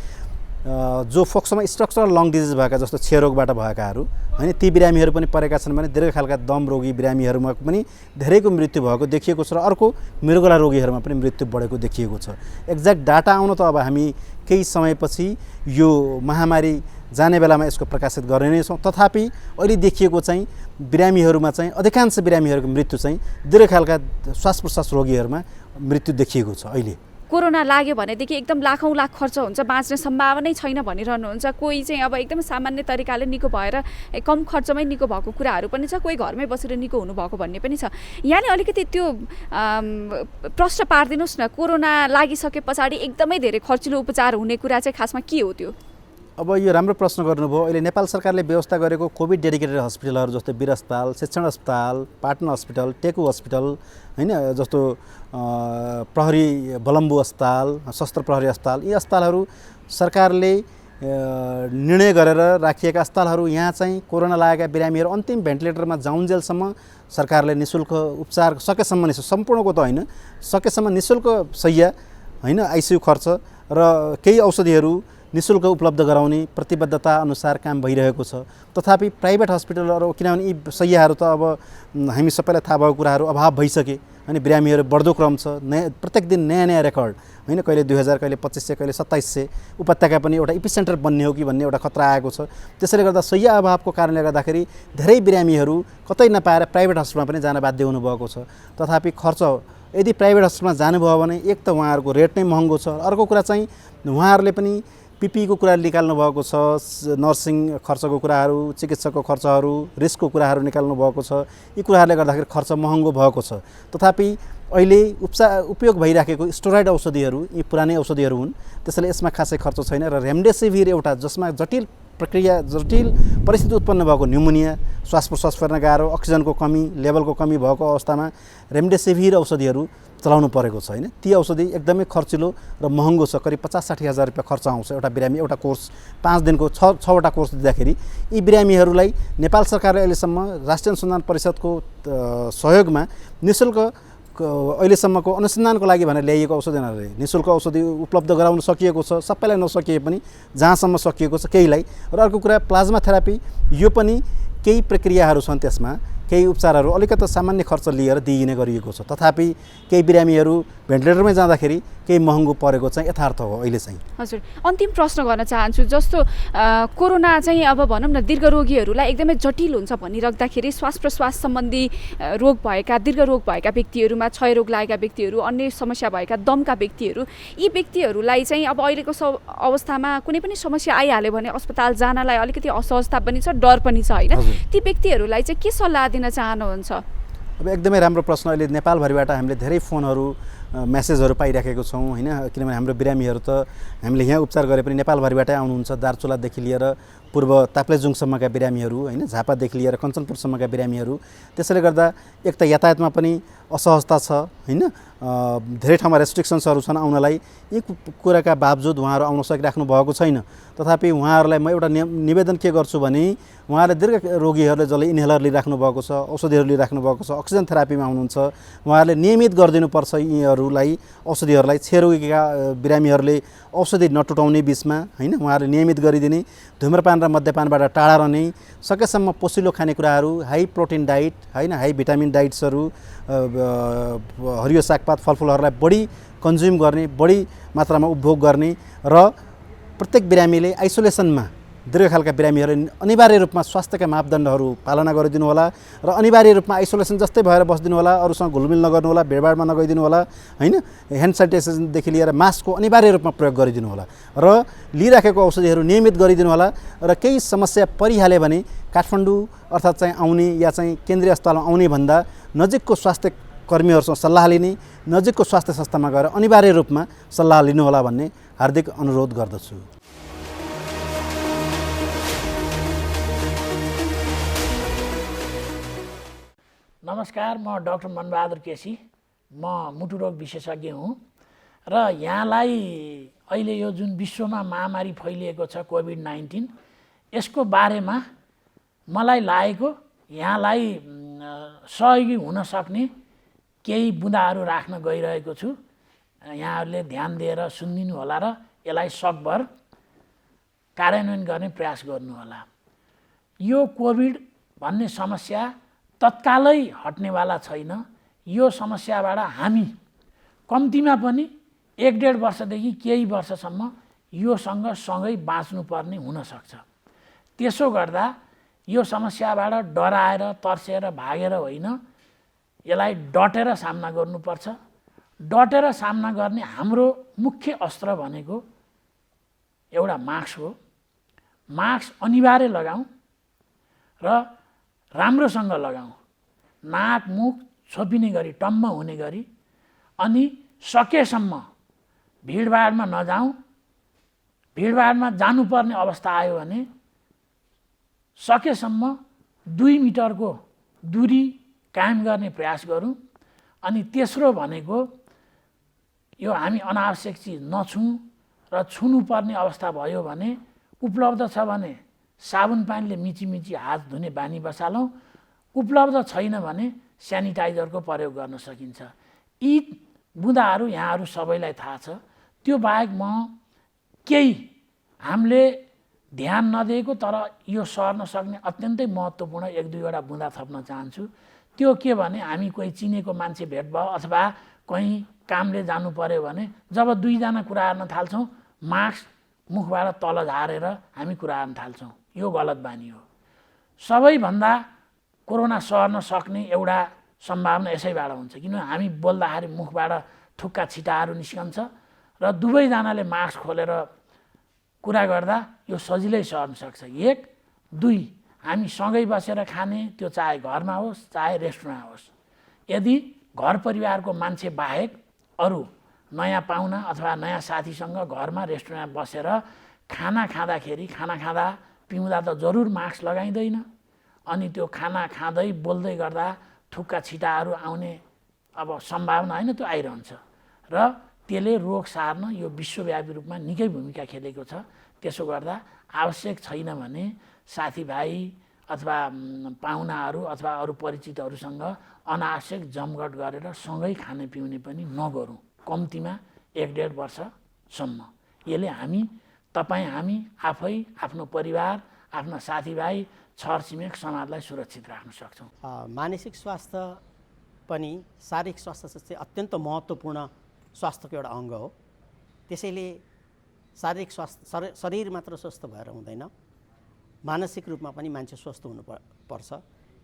जो फोक्सोमा स्ट्रक्चरल लङ डिजिज भएका जस्तो क्षयरोगबाट भएकाहरू होइन, ती बिरामीहरू पनि परेका छन् भने दीर्घकालका दम रोगी बिरामीहरूमा पनि धेरैको मृत्यु भएको देखिएको छ र अर्को मृगला रोगीहरूमा पनि मृत्यु बढेको देखिएको छ। एक्ज्याक्ट डाटा आउन त अब हामी केही समयपछि यो महामारी जाने बेलामा यसको प्रकाशित गर्ने नै छौँ। तथापि अहिले देखिएको चाहिँ बिरामीहरूमा चाहिँ अधिकांश बिरामीहरूको मृत्यु चाहिँ दीर्घकालका श्वास प्रश्वास रोगीहरूमा मृत्यु देखिएको छ अहिले कोरोना लाग्यो भनेदेखि एकदम लाखौँ लाख खर्च हुन्छ, बाँच्ने सम्भावनै छैन भनिरहनुहुन्छ। कोही चाहिँ अब एकदम सामान्य तरिकाले निको भएर कम खर्चमै निको भएको कुराहरू पनि छ, कोही घरमै बसेर निको हुनुभएको भन्ने पनि छ। यहाँले अलिकति त्यो प्रश्न पारिदिनुहोस् न, कोरोना लागिसके पछाडि एकदमै धेरै खर्चिलो उपचार हुने कुरा चाहिँ खासमा के हो त्यो? अब यो राम्रो प्रश्न गर्नुभयो। अहिले नेपाल सरकारले व्यवस्था गरेको कोभिड डेडिकेटेड हस्पिटलहरू जस्तो वीर अस्पताल, शिक्षण अस्पताल, पाटन हस्पिटल, टेकु हस्पिटल होइन, जस्तो प्रहरी बलम्बु अस्पताल, सशस्त्र प्रहरी अस्पताल, यी अस्पतालहरू सरकारले निर्णय गरेर राखिएका अस्पतालहरू यहाँ चाहिँ कोरोना लागेका बिरामीहरू अन्तिम भेन्टिलेटरमा जाउन्जेलसम्म सरकारले निःशुल्क उपचार सकेसम्म, सम्पूर्णको त होइन, सकेसम्म निःशुल्क शय्या होइन, आइसियु खर्च र केही औषधिहरू निःशुल्क उपलब्ध गराउने प्रतिबद्धता अनुसार काम भइरहेको छ। तथापि प्राइभेट हस्पिटलहरू, किनभने यी शय्याहरू त अब हामी सबैलाई थाहा भएको कुराहरू अभाव भइसके होइन, बिरामीहरू बढ्दो क्रम छ, प्रत्येक दिन नयाँ नयाँ रेकर्ड होइन, कहिले 2000, कहिले 2500, कहिले 2700, उपत्यका पनि एउटा इपिसेन्टर बन्ने हो कि भन्ने एउटा खतरा आएको छ। त्यसैले गर्दा शय्या अभावको कारणले गर्दाखेरि धेरै बिरामीहरू कतै नपाएर प्राइभेट हस्पिटलमा पनि जान बाध्य हुनुभएको छ। तथापि खर्च यदि प्राइभेट हस्पिटलमा जानुभयो भने एक त उहाँहरूको रेट नै महँगो छ, अर्को कुरा चाहिँ उहाँहरूले पनि पिपीको कुरा निकाल्नु भएको छ, नर्सिङ खर्चको कुराहरू, चिकित्साको खर्चहरू, रिस्कको कुराहरू निकाल्नु भएको छ। यी कुराहरूले गर्दाखेरि खर्च महँगो भएको छ। तथापि अहिले उपयोग भइराखेको स्टेरोइड औषधिहरू यी पुरानै औषधिहरू हुन्, त्यसैले यसमा खासै खर्च छैन। र रेमडेसिभिर एउटा जसमा जटिल परिस्थिति उत्पन्न भएको न्युमोनिया, श्वास प्रश्वास फेर्न गाह्रो, अक्सिजनको कमी, लेभलको कमी भएको अवस्थामा रेमडेसिभिर औषधिहरू चलाउनु परेको छ होइन। ती औषधि एकदमै खर्चिलो र महँगो छ, करिब 50-60 हजार रुपियाँ खर्च आउँछ एउटा बिरामी, एउटा कोर्स 5 दिनको 6वटा कोर्स दिँदाखेरि। यी बिरामीहरूलाई नेपाल सरकारले अहिलेसम्म राष्ट्रिय अनुसन्धान परिषदको सहयोगमा निःशुल्क अहिलेसम्मको अनुसन्धानको लागि भनेर ल्याइएको औषधिहरूले निःशुल्क औषधि उपलब्ध गराउन सकिएको छ, सबैलाई नसकिए पनि जहाँसम्म सकिएको छ केहीलाई। र अर्को कुरा प्लाज्मा थेरापी, यो पनि केही प्रक्रियाहरू छन्, त्यसमा केही उपचारहरू अलिकति सामान्य खर्च लिएर दिइने गरिएको छ। तथापि केही बिरामीहरू भेन्टिलेटरमै जाँदाखेरि केही महँगो परेको चाहिँ यथार्थ हो अहिले चाहिँ। हजुर, अन्तिम प्रश्न गर्न चाहन्छु। जस्तो कोरोना चाहिँ अब भनौँ न दीर्घ रोगीहरूलाई एकदमै जटिल हुन्छ भनिराख्दाखेरि श्वास प्रश्वास सम्बन्धी रोग भएका, दीर्घ रोग भएका व्यक्तिहरूमा, क्षयरोग लागेका व्यक्तिहरू, अन्य समस्या भएका दमका व्यक्तिहरू, यी व्यक्तिहरूलाई चाहिँ अब अहिलेको अवस्थामा कुनै पनि समस्या आइहाल्यो भने अस्पताल जानलाई अलिकति असहजता पनि छ, डर पनि छ होइन। ती व्यक्तिहरूलाई चाहिँ के सल्लाह दिन चाहनुहुन्छ? अब एकदमै राम्रो प्रश्न। अहिले नेपालभरिबाट हामीले धेरै फोनहरू, मेसेजहरू पाइराखेको छौँ होइन, किनभने हाम्रो बिरामीहरू त हामीले यहाँ उपचार गरे पनि नेपालभरिबाटै आउनुहुन्छ। दार्चुलादेखि लिएर पूर्व ताप्लेजुङसम्मका बिरामीहरू होइन, झापादेखि लिएर कञ्चनपुरसम्मका बिरामीहरू। त्यसैले गर्दा एक त यातायातमा पनि असहजता छ होइन, धेरै ठाउँमा रेस्ट्रिक्सन्सहरू छन् आउनलाई। यी कुराका बावजुद उहाँहरू आउन सकिराख्नु भएको छैन। तथापि उहाँहरूलाई म एउटा निवेदन के गर्छु भने उहाँहरूले दीर्घ रोगीहरूले जसले इन्हेलर लिइराख्नु भएको छ, औषधिहरू लिइराख्नु भएको छ, अक्सिजन थेरापीमा हुनुहुन्छ, उहाँहरूले नियमित गरिदिनुपर्छ यीहरूलाई औषधिहरूलाई। क्षयरोगीका बिरामीहरूले औषधि नटुटाउने बिचमा होइन, उहाँहरूले नियमित गरिदिने, धुम्रपान र मद्यपानबाट टाढा रहने, सकेसम्म पोसिलो खानेकुराहरू, हाई प्रोटिन डाइट होइन, हाई भिटामिन डाइट्सहरू, हरियो सागपात फलफुलहरूलाई बढी कन्ज्युम गर्ने, बढी मात्रामा उपभोग गर्ने। र प्रत्येक बिरामीले आइसोलेसनमा, दीर्घकालका बिरामीहरूले अनिवार्य रूपमा स्वास्थ्यका मापदण्डहरू पालना गरिदिनु होला र अनिवार्य रूपमा आइसोलेसन जस्तै भएर बस्दिनु होला, अरूसँग घुलमिल नगर्नु होला, भिडभाडमा नगइदिनु होला होइन। ह्यान्ड सेनिटाइजेसनदेखि लिएर मास्कको अनिवार्य रूपमा प्रयोग गरिदिनु होला र लिइराखेको औषधिहरू नियमित गरिदिनु होला। र केही समस्या परिहाल्यो भने काठमाडौँ अर्थात् चाहिँ आउने या चाहिँ केन्द्रीय अस्पतालमा आउने भन्दा नजिकको स्वास्थ्य कर्मीहरूसँग सल्लाह लिने, नजिकको स्वास्थ्य संस्थामा गएर अनिवार्य रूपमा सल्लाह लिनुहोला भन्ने हार्दिक अनुरोध गर्दछु। नमस्कार, म डाक्टर मनबहादुर केसी, म मुटु रोग विशेषज्ञ हुँ र यहाँलाई अहिले यो जुन विश्वमा महामारी फैलिएको छ कोभिड-19, यसको बारेमा मलाई लागेको यहाँलाई सहयोगी हुन सक्ने केही बुँदाहरू राख्न गइरहेको छु। यहाँहरूले ध्यान दिएर सुनिदिनु होला र यसलाई सकभर कार्यान्वयन गर्ने प्रयास गर्नुहोला। यो कोभिड भन्ने समस्या तत्कालै हट्नेवाला छैन। यो समस्याबाट हामी कम्तीमा पनि 1-1.5 वर्षदेखि केही वर्षसम्म योसँग सँगै बाँच्नुपर्ने हुनसक्छ। त्यसो गर्दा यो समस्याबाट डराएर तर्सेर भागेर होइन, यसलाई डटेर सामना गर्नुपर्छ। डटेर सामना गर्ने हाम्रो मुख्य अस्त्र भनेको एउटा मास्क हो। मास्क अनिवार्य लगाऊँ र राम्रोसँग लगाऊँ, नाक मुख छोपिने गरी टम्म हुने गरी, अनि सकेसम्म भिडभाडमा नजाउँ। भिडभाडमा जानुपर्ने अवस्था आयो भने सकेसम्म 2 मिटरको दूरी कायम गर्ने प्रयास गरौँ। अनि तेस्रो भनेको यो हामी अनावश्यक चिज नछुँ र छुनुपर्ने अवस्था भयो भने उपलब्ध छ भने साबुन पानीले मिची हात धुने बानी बसालौँ। उपलब्ध छैन भने सेनिटाइजरको प्रयोग गर्न सकिन्छ। यी बुँदाहरू यहाँहरू सबैलाई थाहा छ। त्यो बाहेक म केही हामीले ध्यान नदिएको तर यो सर्न सक्ने अत्यन्तै महत्त्वपूर्ण 1-2वटा बुँदा थप्न चाहन्छु। त्यो के भने हामी कोही चिनेको मान्छे भेट भयो अथवा कहीँ कामले जानु पर्यो भने जब 2 जना कुरा गर्न थाल्छौँ मास्क मुखबाट तल झारेर हामी कुरा गर्न थाल्छौँ। यो गलत बानी हो। सबैभन्दा कोरोना सर्न सक्ने एउटा सम्भावना यसैबाट हुन्छ, किनभने हामी बोल्दाखेरि मुखबाट थुक्का छिटाहरू निस्कन्छ र दुवैजनाले मास्क खोलेर कुरा गर्दा यो सजिलै सर्न सक्छ। 1, 2 हामी सँगै बसेर खाने, त्यो चाहे घरमा होस् चाहे रेस्टुरेन्टमा होस्। यदि घर परिवारको मान्छे बाहेक अरू नयाँ पाहुना अथवा नयाँ साथीसँग घरमा रेस्टुरेन्टमा बसेर खाना खाँदा पिउँदा त जरुर मास्क लगाइँदैन। अनि त्यो खाना खाँदै बोल्दै गर्दा थुक्का छिटाहरू आउने अब सम्भावना होइन, त्यो आइरहन्छ र त्यसले रोग सार्न यो विश्वव्यापी रूपमा निकै भूमिका खेलेको छ। त्यसो गर्दा आवश्यक छैन भने साथीभाइ अथवा पाहुनाहरू अथवा अरू परिचितहरूसँग अनावश्यक जमघट गरेर सँगै खाने पिउने पनि नगरौँ, कम्तीमा 1-1.5 वर्षसम्म। यसले हामी आफै, आफ्नो परिवार, आफ्ना साथीभाइ, छरछिमेक, समाजलाई सुरक्षित राख्न सक्छौँ। मानसिक स्वास्थ्य पनि शारीरिक स्वास्थ्य जस्तै अत्यन्त महत्त्वपूर्ण स्वास्थ्यको एउटा अङ्ग हो। त्यसैले शारीरिक स्वास्थ्य शरीर मात्र स्वस्थ भएर हुँदैन, मानसिक रूपमा पनि मान्छे स्वस्थ हुनुपर्छ।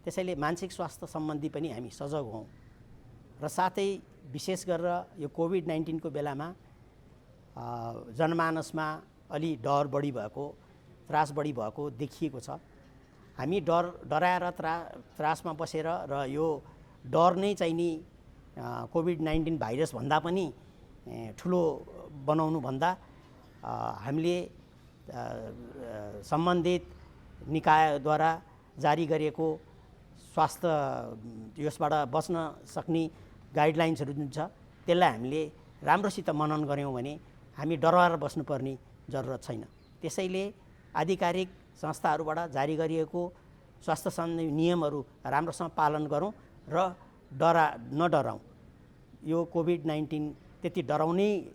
त्यसैले मानसिक स्वास्थ्य सम्बन्धी पनि हामी सजग हौँ र साथै विशेष गरेर यो कोभिड-19 को बेलामा जनमानसमा अलि डर बढी भएको, त्रास बढी भएको देखिएको छ। हामी डराएर त्रासमा बसेर र यो डर नै चाहिँ नि कोभिड-19 भाइरस भन्दा पनि ठुलो बनाउनु भन्दा हामीले सम्बन्धित निकायद्वारा जारी गरिएको स्वास्थ्य यसबाट बच्न सक्ने गाइडलाइन्सहरू जुन छ त्यसलाई हामीले राम्रोसित मनन गऱ्यौँ भने हामी डराएर बस्नुपर्ने जरुरत छैन। त्यसैले आधिकारिक संस्थाहरूबाट जारी गरिएको स्वास्थ्य सम्बन्धी नियमहरू राम्रोसँग पालन गरौँ र नडराउँ। यो कोभिड-19 त्यति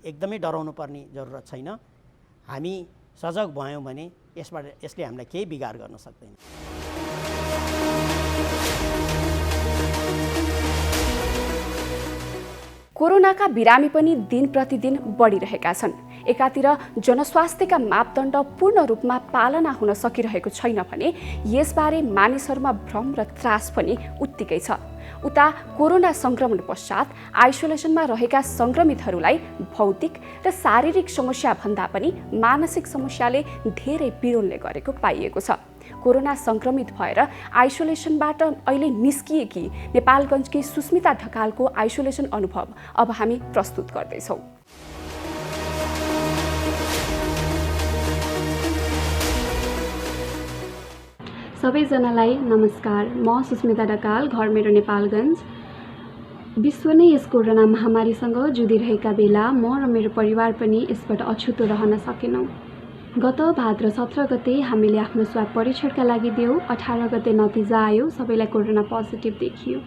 एकदमै डराउनु पर्ने जरुरत छैन। हामी सजग भयौँ भने यसले हामीलाई केही बिगार गर्न सक्दैन। कोरोनाका बिरामी पनि दिन प्रतिदिन बढिरहेका छन्। एकातिर जनस्वास्थ्यका मापदण्ड पूर्ण रूपमा पालना हुन सकिरहेको छैन भने यसबारे मानिसहरूमा भ्रम र त्रास पनि उत्तिकै छ। उता कोरोना संक्रमण पश्चात आइसोलेसनमा रहेका संक्रमितहरूलाई भौतिक र शारीरिक समस्या भन्दा पनि मानसिक समस्याले धेरै पीडनले गरेको पाइएको छ। कोरोना संक्रमित भएर आइसोलेसनबाट अहिले निस्किएकी नेपालगञ्जकी सुस्मिता ढकालको आइसोलेसन अनुभव अब हामी प्रस्तुत गर्दैछौँ। सबैजनालाई नमस्कार। म सुस्मिता ढकाल, घर मेरो नेपालगञ्ज। विश्व नै यस कोरोना महामारीसँग जुधिरहेका बेला म र मेरो परिवार पनि यसबाट अछुतो रहन सकेनौँ। गत भाद्र 17 गते हामीले आफ्नो स्वाब परीक्षणका लागि दियौँ। 18 गते नतिजा आयो, सबैलाई कोरोना पोजिटिभ देखियो।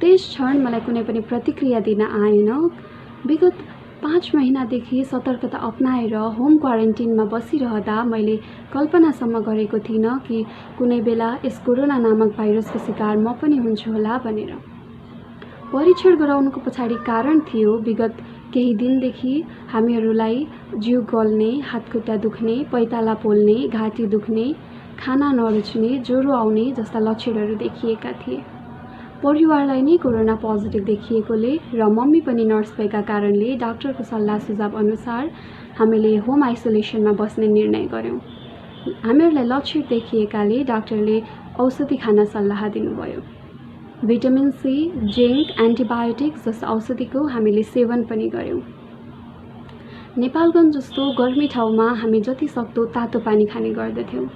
त्यस क्षण मलाई कुनै पनि प्रतिक्रिया दिन आएन। विगत 5 महिनादेखि सतर्कता अपनाएर होम क्वारेन्टिनमा बसिरहँदा मैले कल्पनासम्म गरेको थिइनँ कि कुनै बेला यस कोरोना नामक भाइरसको शिकार म पनि हुन्छु होला भनेर। परीक्षण गराउनुको पछाडि कारण थियो विगत केही दिनदेखि हामीहरूलाई जिउ गल्ने, हातखुट्टा दुख्ने, पैताला पोल्ने, घाँटी दुख्ने, खाना नरुच्ने, ज्वरो आउने जस्ता लक्षणहरू देखिएका थिए। परिवारलाई नै कोरोना पोजिटिभ देखिएकोले र मम्मी पनि नर्स भएका कारणले डाक्टरको सल्लाह सुझाव अनुसार हामीले होम आइसोलेसनमा बस्ने निर्णय गर्यौँ। हामीहरूलाई लक्षण देखिएकाले डाक्टरले औषधि खान सल्लाह दिनुभयो। भिटामिन सी, जिङ्क, एन्टिबायोटिक्स जस्ता औषधिको हामीले सेवन पनि गर्यौँ। नेपालगञ्ज जस्तो गर्मी ठाउँमा हामी जति सक्दो तातो पानी खाने गर्दथ्यौँ।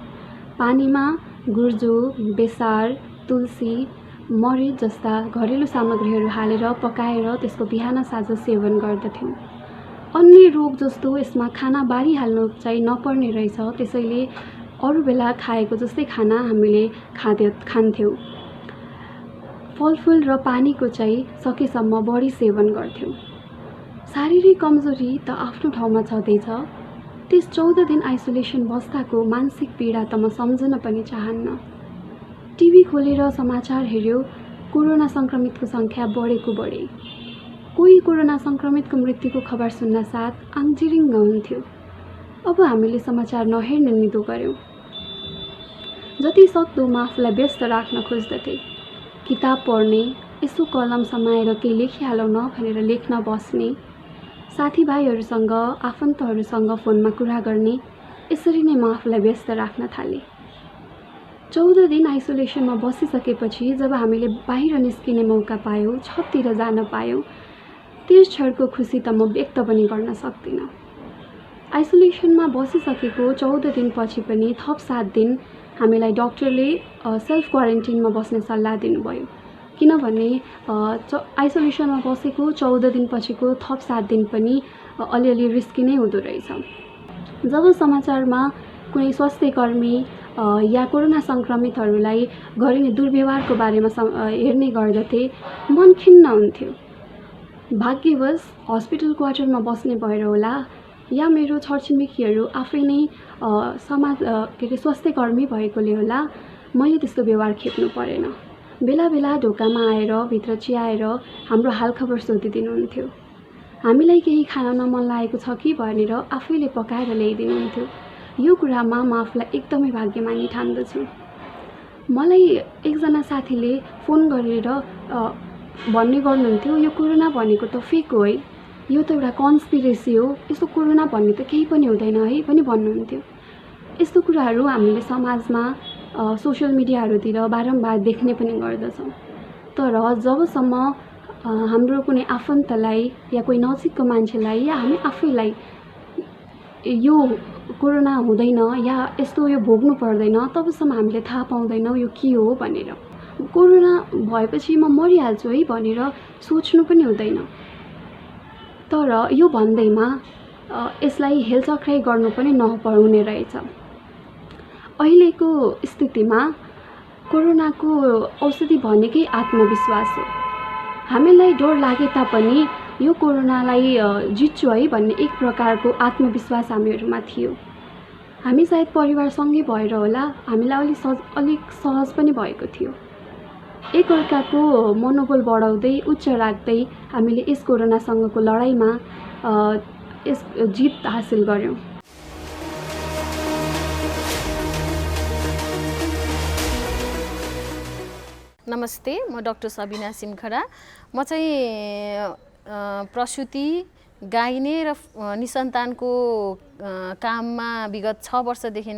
पानीमा गुर्जो, बेसार, तुलसी, मरिच जस्ता घरेलु सामग्रीहरू हालेर पकाएर त्यसको बिहान साँझ सेवन गर्दथ्यौँ। अन्य रोग जस्तो यसमा खाना बारिहाल्नु चाहिँ नपर्ने रहेछ, त्यसैले अरू बेला खाएको जस्तै खाना हामीले खान्थ्यौँ। फलफुल र पानीको चाहिँ सकेसम्म बढी सेवन गर्थ्यौँ। शारीरिक कमजोरी त आफ्नो ठाउँमा छँदैछ, त्यस 14 दिन आइसोलेसन बस्दाको मानसिक पीडा त म सम्झन पनि चाहन्न। टिभी खोलेर समाचार हेऱ्यो, कोरोना सङ्क्रमितको सङ्ख्या बढेको बढे। कोही कोरोना सङ्क्रमितको मृत्युको खबर सुन्न साथ आङजिरिङ्ग हुन्थ्यो। अब हामीले समाचार नहेर्ने निदो गऱ्यौँ। जति सक्दो म आफूलाई व्यस्त राख्न खोज्दथे। किताब पढ्ने, यसो कलम समाएर केही लेखिहालौँ न भनेर लेख्न बस्ने, साथीभाइहरूसँग आफन्तहरूसँग फोनमा कुरा गर्ने, यसरी नै म आफूलाई व्यस्त राख्न थालेँ। 14 दिन आइसोलेसनमा बसिसकेपछि जब हामीले बाहिर निस्किने मौका पायौँ, छततिर जान पायौँ, त्यस क्षणको खुसी त म व्यक्त पनि गर्न सक्दिनँ। आइसोलेसनमा बसिसकेको 14 दिनपछि पनि थप 7 दिन हामीलाई डाक्टरले सेल्फ क्वारेन्टिनमा बस्ने सल्लाह दिनुभयो। किनभने आइसोलेसनमा बसेको 14 दिनपछिको थप 7 दिन पनि अलिअलि रिस्की नै हुँदो रहेछ। जब समाचारमा कुनै स्वास्थ्यकर्मी या कोरोना सङ्क्रमितहरूलाई गरिने दुर्व्यवहारको बारेमा हेर्ने गर्दथे, मन खिन्न हुन्थ्यो। भाग्यवश हस्पिटल क्वार्टरमा बस्ने भएर होला या मेरो छरछिमेकीहरू आफै नै स्वास्थ्यकर्मी भएकोले होला मैले त्यस्तो व्यवहार खेप्नु परेन। बेला बेला ढोकामा आएर भित्र चियाएर हाम्रो हालखबर सोधिदिनुहुन्थ्यो। हामीलाई केही खान मन लागेको छ कि भनेर आफैले पकाएर ल्याइदिनुहुन्थ्यो। यो कुरामा म आफूलाई एकदमै भाग्यमानी ठान्दछु। मलाई एकजना साथीले फोन गरेर भन्ने गर्नुहुन्थ्यो, यो कोरोना भनेको त फेक हो है, यो त एउटा कन्स्पिरेसी हो, यस्तो कोरोना भन्ने त केही पनि हुँदैन है पनि भन्नुहुन्थ्यो। यस्तो कुराहरू हामीले समाजमा सोसियल मिडियाहरूतिर बारम्बार देख्ने पनि गर्दछौँ। तर जबसम्म हाम्रो कुनै आफन्तलाई या कोही नजिकको मान्छेलाई या हामी आफैलाई यो कोरोना हुँदैन या यस्तो यो भोग्नु पर्दैन, तबसम्म हामीले थाहा पाउँदैनौँ यो के हो भनेर। कोरोना भएपछि म मरिहाल्छु है भनेर सोच्नु पनि हुँदैन। तर यो भन्दैमा यसलाई हेलचक्राइ गर्नु पनि नहुने रहेछ। अहिलेको स्थितिमा कोरोनाको औषधि भनेकै आत्मविश्वास हो। हामीलाई डर लागे तापनि यो कोरोनालाई जित्छु है भन्ने एक प्रकारको आत्मविश्वास हामीहरूमा थियो। हामी सायद परिवारसँगै भएर होला हामीलाई अलिक सहज पनि भएको थियो। एकअर्काको मनोबल बढाउँदै उच्च राख्दै हामीले यस कोरोनासँगको लडाइँमा यस जित हासिल गर्यौँ। नमस्ते, म डाक्टर सबिना सिमखडा। म चाहिँ प्रसुति, गाइने र निसन्तानको काममा विगत 6 वर्षदेखि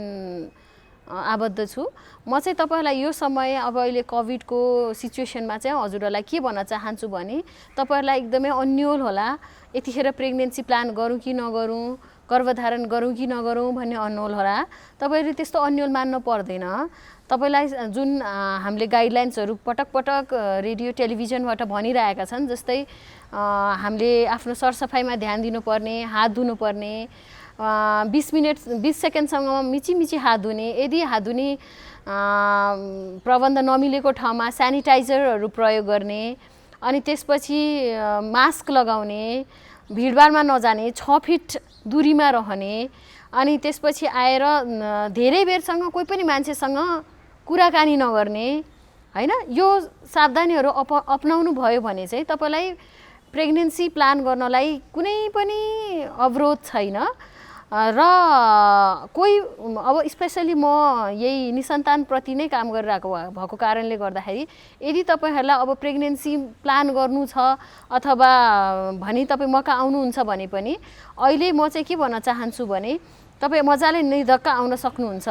आबद्ध छु। म चाहिँ तपाईँहरूलाई यो समय अब अहिले कोभिडको सिचुएसनमा चाहिँ हजुरहरूलाई के भन्न चाहन्छु भने तपाईँहरूलाई एकदमै अन्यल होला, यतिखेर प्रेग्नेन्सी प्लान गरौँ कि नगरौँ, गर्भधारण गरौँ कि नगरौँ भन्ने अन्यल होला। तपाईँहरूले त्यस्तो अन्यल मान्नु पर्दैन। तपाईँलाई जुन हामीले गाइडलाइन्सहरू पटक पटक रेडियो टेलिभिजनबाट भनिरहेका छन्, जस्तै हामीले आफ्नो सरसफाइमा ध्यान दिनुपर्ने, हात धुनुपर्ने, 20 सेकेन्डसम्म मिची हात धुने, यदि हात धुने प्रबन्ध नमिलेको ठाउँमा सेनिटाइजरहरू प्रयोग गर्ने, अनि त्यसपछि मास्क लगाउने, भिडभाडमा नजाने, 6 फिट दूरीमा रहने, अनि त्यसपछि आएर धेरै बेरसँग कोही पनि मान्छेसँग कुराकानी नगर्ने हैन। यो सावधानीहरू अपनाउनु भयो भने चाहिँ तपाईँलाई प्रेग्नेन्सी प्लान गर्नलाई कुनै पनि अवरोध छैन। र कोही अब स्पेसली म यही निसन्तानप्रति नै काम गरिरहेको भएको कारणले गर्दाखेरि यदि तपाईँहरूलाई अब प्रेग्नेन्सी प्लान गर्नु छ अथवा भनी तपाईँ मका आउनुहुन्छ भने पनि अहिले म चाहिँ के भन्न चाहन्छु भने तपाईँ मजाले निर्धक्क आउन सक्नुहुन्छ।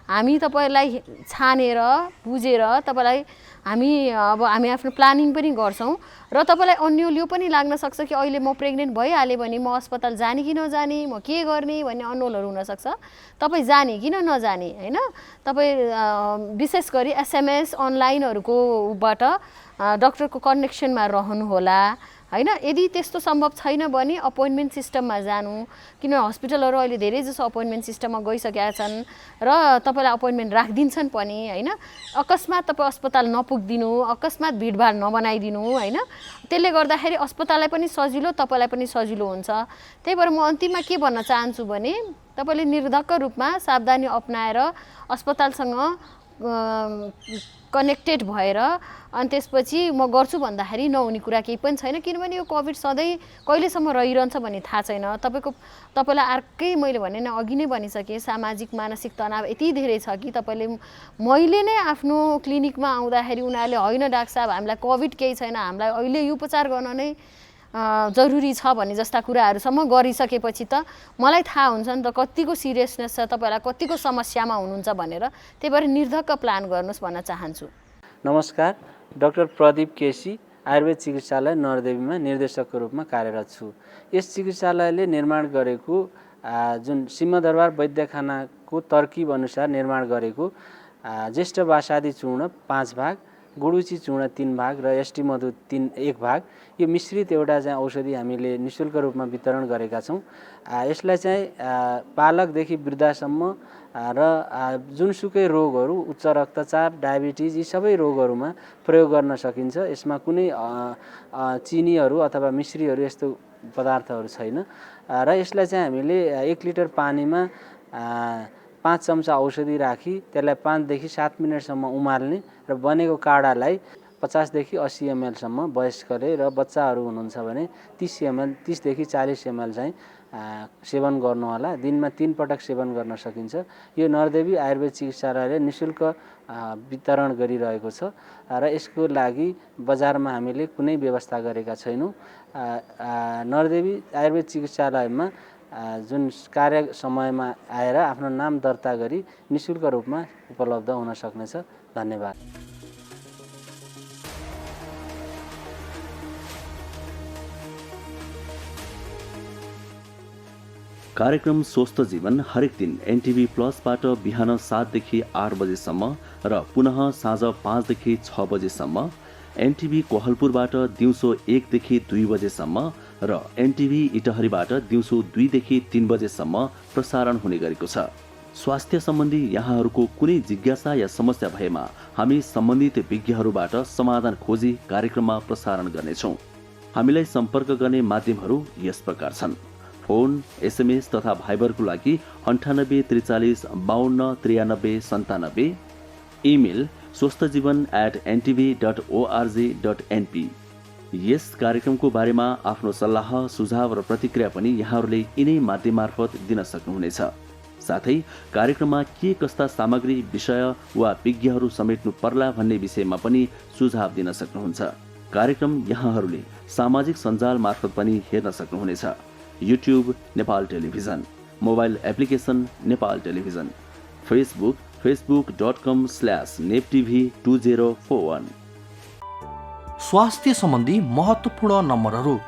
हामी तपाईँलाई छानेर बुझेर तपाईँलाई हामी आफ्नो प्लानिङ पनि गर्छौँ र तपाईँलाई अन्य यो पनि लाग्न सक्छ कि अहिले म प्रेग्नेन्ट भइहालेँ भने म अस्पताल जाने कि नजाने, म के गर्ने भन्ने अन्वलहरू हुनसक्छ। तपाईँ जाने कि नजाने होइन, तपाईँ विशेष गरी एसएमएस अनलाइनहरूकोबाट डक्टरको कनेक्सनमा रहनुहोला होइन। यदि त्यस्तो सम्भव छैन भने अपोइन्टमेन्ट सिस्टममा जानु, किनभने हस्पिटलहरू अहिले धेरै जसो अपोइन्टमेन्ट सिस्टममा गइसकेका छन् र तपाईँलाई अपोइन्टमेन्ट राखिदिन्छन् पनि होइन। अकस्मात तपाईँ अस्पताल नपुगिदिनु, अकस्मात भिडभाड नबनाइदिनु होइन, त्यसले गर्दाखेरि अस्पताललाई पनि सजिलो, तपाईँलाई पनि सजिलो हुन्छ। त्यही भएर म अन्तिममा के भन्न चाहन्छु भने तपाईँले निर्धक्क रूपमा सावधानी अपनाएर अस्पतालसँग कनेक्टेड भएर अनि त्यसपछि म गर्छु भन्दाखेरि नहुने कुरा केही पनि छैन, किनभने यो कोभिड सधैँ कहिलेसम्म रहिरहन्छ भन्ने थाहा छैन। तपाईँलाई अर्कै मैले भने नै अघि नै भनिसकेँ, सामाजिक मानसिक तनाव यति धेरै छ कि मैले नै आफ्नो क्लिनिकमा आउँदाखेरि उनीहरूले होइन डाक्टर साहब हामीलाई कोभिड केही छैन, हामीलाई अहिले यो उपचार गर्न नै जरुरी छ भन्ने जस्ता कुराहरूसम्म गरिसकेपछि त मलाई थाहा हुन्छ नि त कतिको सिरियसनेस छ, तपाईँहरूलाई कतिको समस्यामा हुनुहुन्छ भनेर। त्यही भएर निर्धक्क प्लान गर्नुहोस् भन्न चाहन्छु। नमस्कार, डाक्टर प्रदीप केसी, आयुर्वेद चिकित्सालय नरदेवीमा निर्देशकको रूपमा कार्यरत छु। यस चिकित्सालयले निर्माण गरेको जुन सिंहदरबार वैद्यखानाको तरकिब अनुसार निर्माण गरेको ज्येष्ठ बासादी चूर्ण 5 भाग, गुडुची चूर्ण 3 भाग र एसटी मधु 1 भाग, यो मिश्रित एउटा चाहिँ औषधि हामीले निःशुल्क रूपमा वितरण गरेका छौँ। यसलाई चाहिँ बालकदेखि वृद्धसम्म र जुनसुकै रोगहरू, उच्च रक्तचाप, डायबिटिज, यी सबै रोगहरूमा प्रयोग गर्न सकिन्छ। यसमा कुनै चिनीहरू अथवा मिश्रीहरू यस्तो पदार्थहरू छैन र यसलाई चाहिँ हामीले 1 लिटर पानीमा 5 चम्चा औषधि राखी त्यसलाई 5 देखि 7 मिनटसम्म उमाल्ने र बनेको काडालाई 50 देखि 80 ml सम्म वयस्कले र बच्चाहरू हुनुहुन्छ भने 30 देखि 40 ml चाहिँ सेवन गर्नुहोला। दिनमा 3 पटक सेवन गर्न सकिन्छ। यो नरदेवी आयुर्वेद चिकित्सालयले निःशुल्क वितरण गरिरहेको छ र यसको लागि बजारमा हामीले कुनै व्यवस्था गरेका छैनौँ। नरदेवी आयुर्वेद चिकित्सालयमा जुन कार्य समयमा आएर आफ्नो नाम दर्ता गरी निःशुल्क रूपमा उपलब्ध हुन सक्नेछ। धन्यवाद। कार्यक्रम स्वस्थ जीवन हरेक दिन एनटिभी प्लसबाट बिहान 7 देखि 8 बजेसम्म र पुनः साँझ 5 देखि 6 बजेसम्म, एनटिभी कोहलपुरबाट दिउँसो 1 देखि 2 बजेसम्म र एनटिभी इटहरीबाट दिउँसो 2 देखि 3 बजेसम्म प्रसारण हुने गरेको छ। स्वास्थ्य सम्बन्धी यहाँहरूको कुनै जिज्ञासा या समस्या भएमा हामी सम्बन्धित विज्ञहरूबाट समाधान खोजी कार्यक्रममा प्रसारण गर्नेछौँ। हामीलाई सम्पर्क गर्ने माध्यमहरू यस प्रकार छन्: फोन, एसएमएस तथा भाइबरको लागि 98 43 52 93 97, इमेल swasthjivan@ntv.org.np। यस कार्यक्रमको बारेमा आफ्नो सल्लाह, सुझाव र प्रतिक्रिया पनि यहाँहरूले यिनै माध्यम मार्फत दिन सक्नुहुनेछ। साथै कार्यक्रममा के कस्ता सामग्री, विषय वा विज्ञहरू समेट्नु पर्ला भन्ने विषयमा पनि सुझाव दिन सक्नुहुन्छ। कार्यक्रम यहाँहरूले सामाजिक सञ्जाल मार्फत पनि हेर्न सक्नुहुनेछ। YouTube Nepal television, mobile application Nepal television, Facebook facebook.com/neptv2041। स्वास्थ्य सम्बन्धी महत्त्वपूर्ण नम्बरहरू।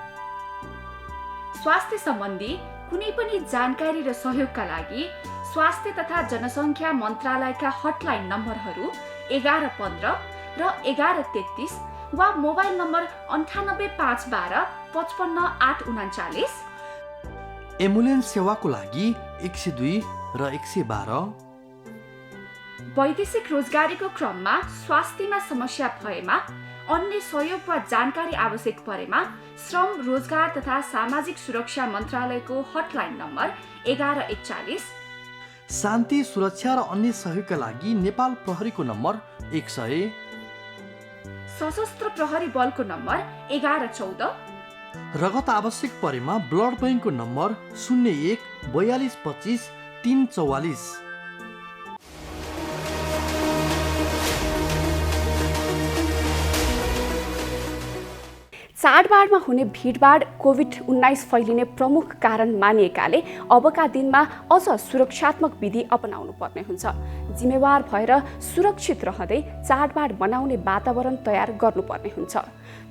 स्वास्थ्य सम्बन्धी कुनै पनि जानकारी र सहयोगका लागि स्वास्थ्य तथा जनसङ्ख्या मन्त्रालयका हटलाइन नम्बरहरू 1115 र 1133 वा मोबाइल नम्बर 98 512 55 839। एम्बुलेन्स सेवाको लागि 102 र 112। वैदेशिक रोजगारीको क्रममा स्वास्थ्यमा समस्या भएमा, अन्य सहयोग वा जानकारी आवश्यक परेमा श्रम, रोजगार तथा सामाजिक सुरक्षा मन्त्रालयको हटलाइन नम्बर 1141। शान्ति, सुरक्षा र अन्य सहयोगका लागि नेपाल प्रहरीको नम्बर 100, सशस्त्र प्रहरी बलको नम्बर 1114, रगत आवश्यक परेमा ब्लड बैंकको नम्बर 01 4225 344। चाडबाडमा हुने भिडभाड कोभिड-19 फैलिने प्रमुख कारण मानिएकाले अबका दिनमा अझ सुरक्षात्मक विधि अपनाउनु पर्ने हुन्छ। जिम्मेवार भएर सुरक्षित रहँदै चाडबाड मनाउने वातावरण तयार गर्नुपर्ने हुन्छ।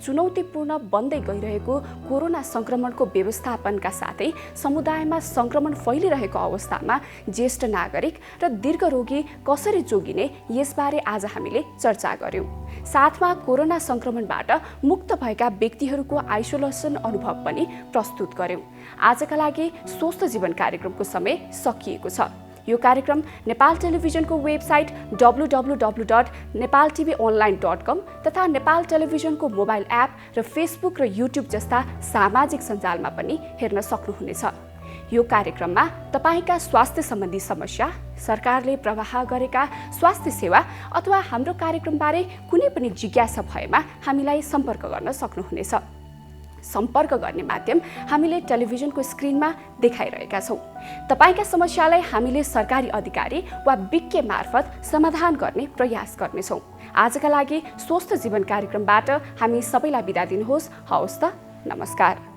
चुनौतीपूर्ण बन्दै गइरहेको कोरोना संक्रमणको व्यवस्थापनका साथै समुदायमा संक्रमण फैलिरहेको अवस्थामा ज्येष्ठ नागरिक र दीर्घरोगी कसरी जोगिने यसबारे आज हामीले चर्चा गर्यौं। साथमा कोरोना संक्रमणबाट मुक्त भएका व्यक्तिहरूको आइसोलेसन अनुभव पनि प्रस्तुत गर्यौं। आजका लागि स्वस्थ जीवन कार्यक्रमको समय सकिएको छ। यो कार्यक्रम नेपाल टेलिभिजनको वेबसाइट www.nepaltvonline.com तथा नेपाल टेलिभिजनको मोबाइल एप र फेसबुक र युट्युब जस्ता सामाजिक सञ्जालमा पनि हेर्न सक्नुहुनेछ। यो कार्यक्रममा तपाईका स्वास्थ्य सम्बन्धी समस्या, सरकारले प्रवाह गरेका स्वास्थ्य सेवा अथवा हाम्रो कार्यक्रमबारे कुनै पनि जिज्ञासा भएमा हामीलाई सम्पर्क गर्न सक्नुहुनेछ। सम्पर्क गर्ने माध्यम हामीले टेलिभिजनको स्क्रिनमा देखाइरहेका छौं। तपाईका समस्यालाई हामीले सरकारी अधिकारी वा विज्ञ मार्फत समाधान गर्ने प्रयास गर्नेछौं। आजका लागि स्वस्थ जीवन कार्यक्रमबाट हामी सबैलाई बिदा दिनुहोस्। हवस् त, नमस्कार।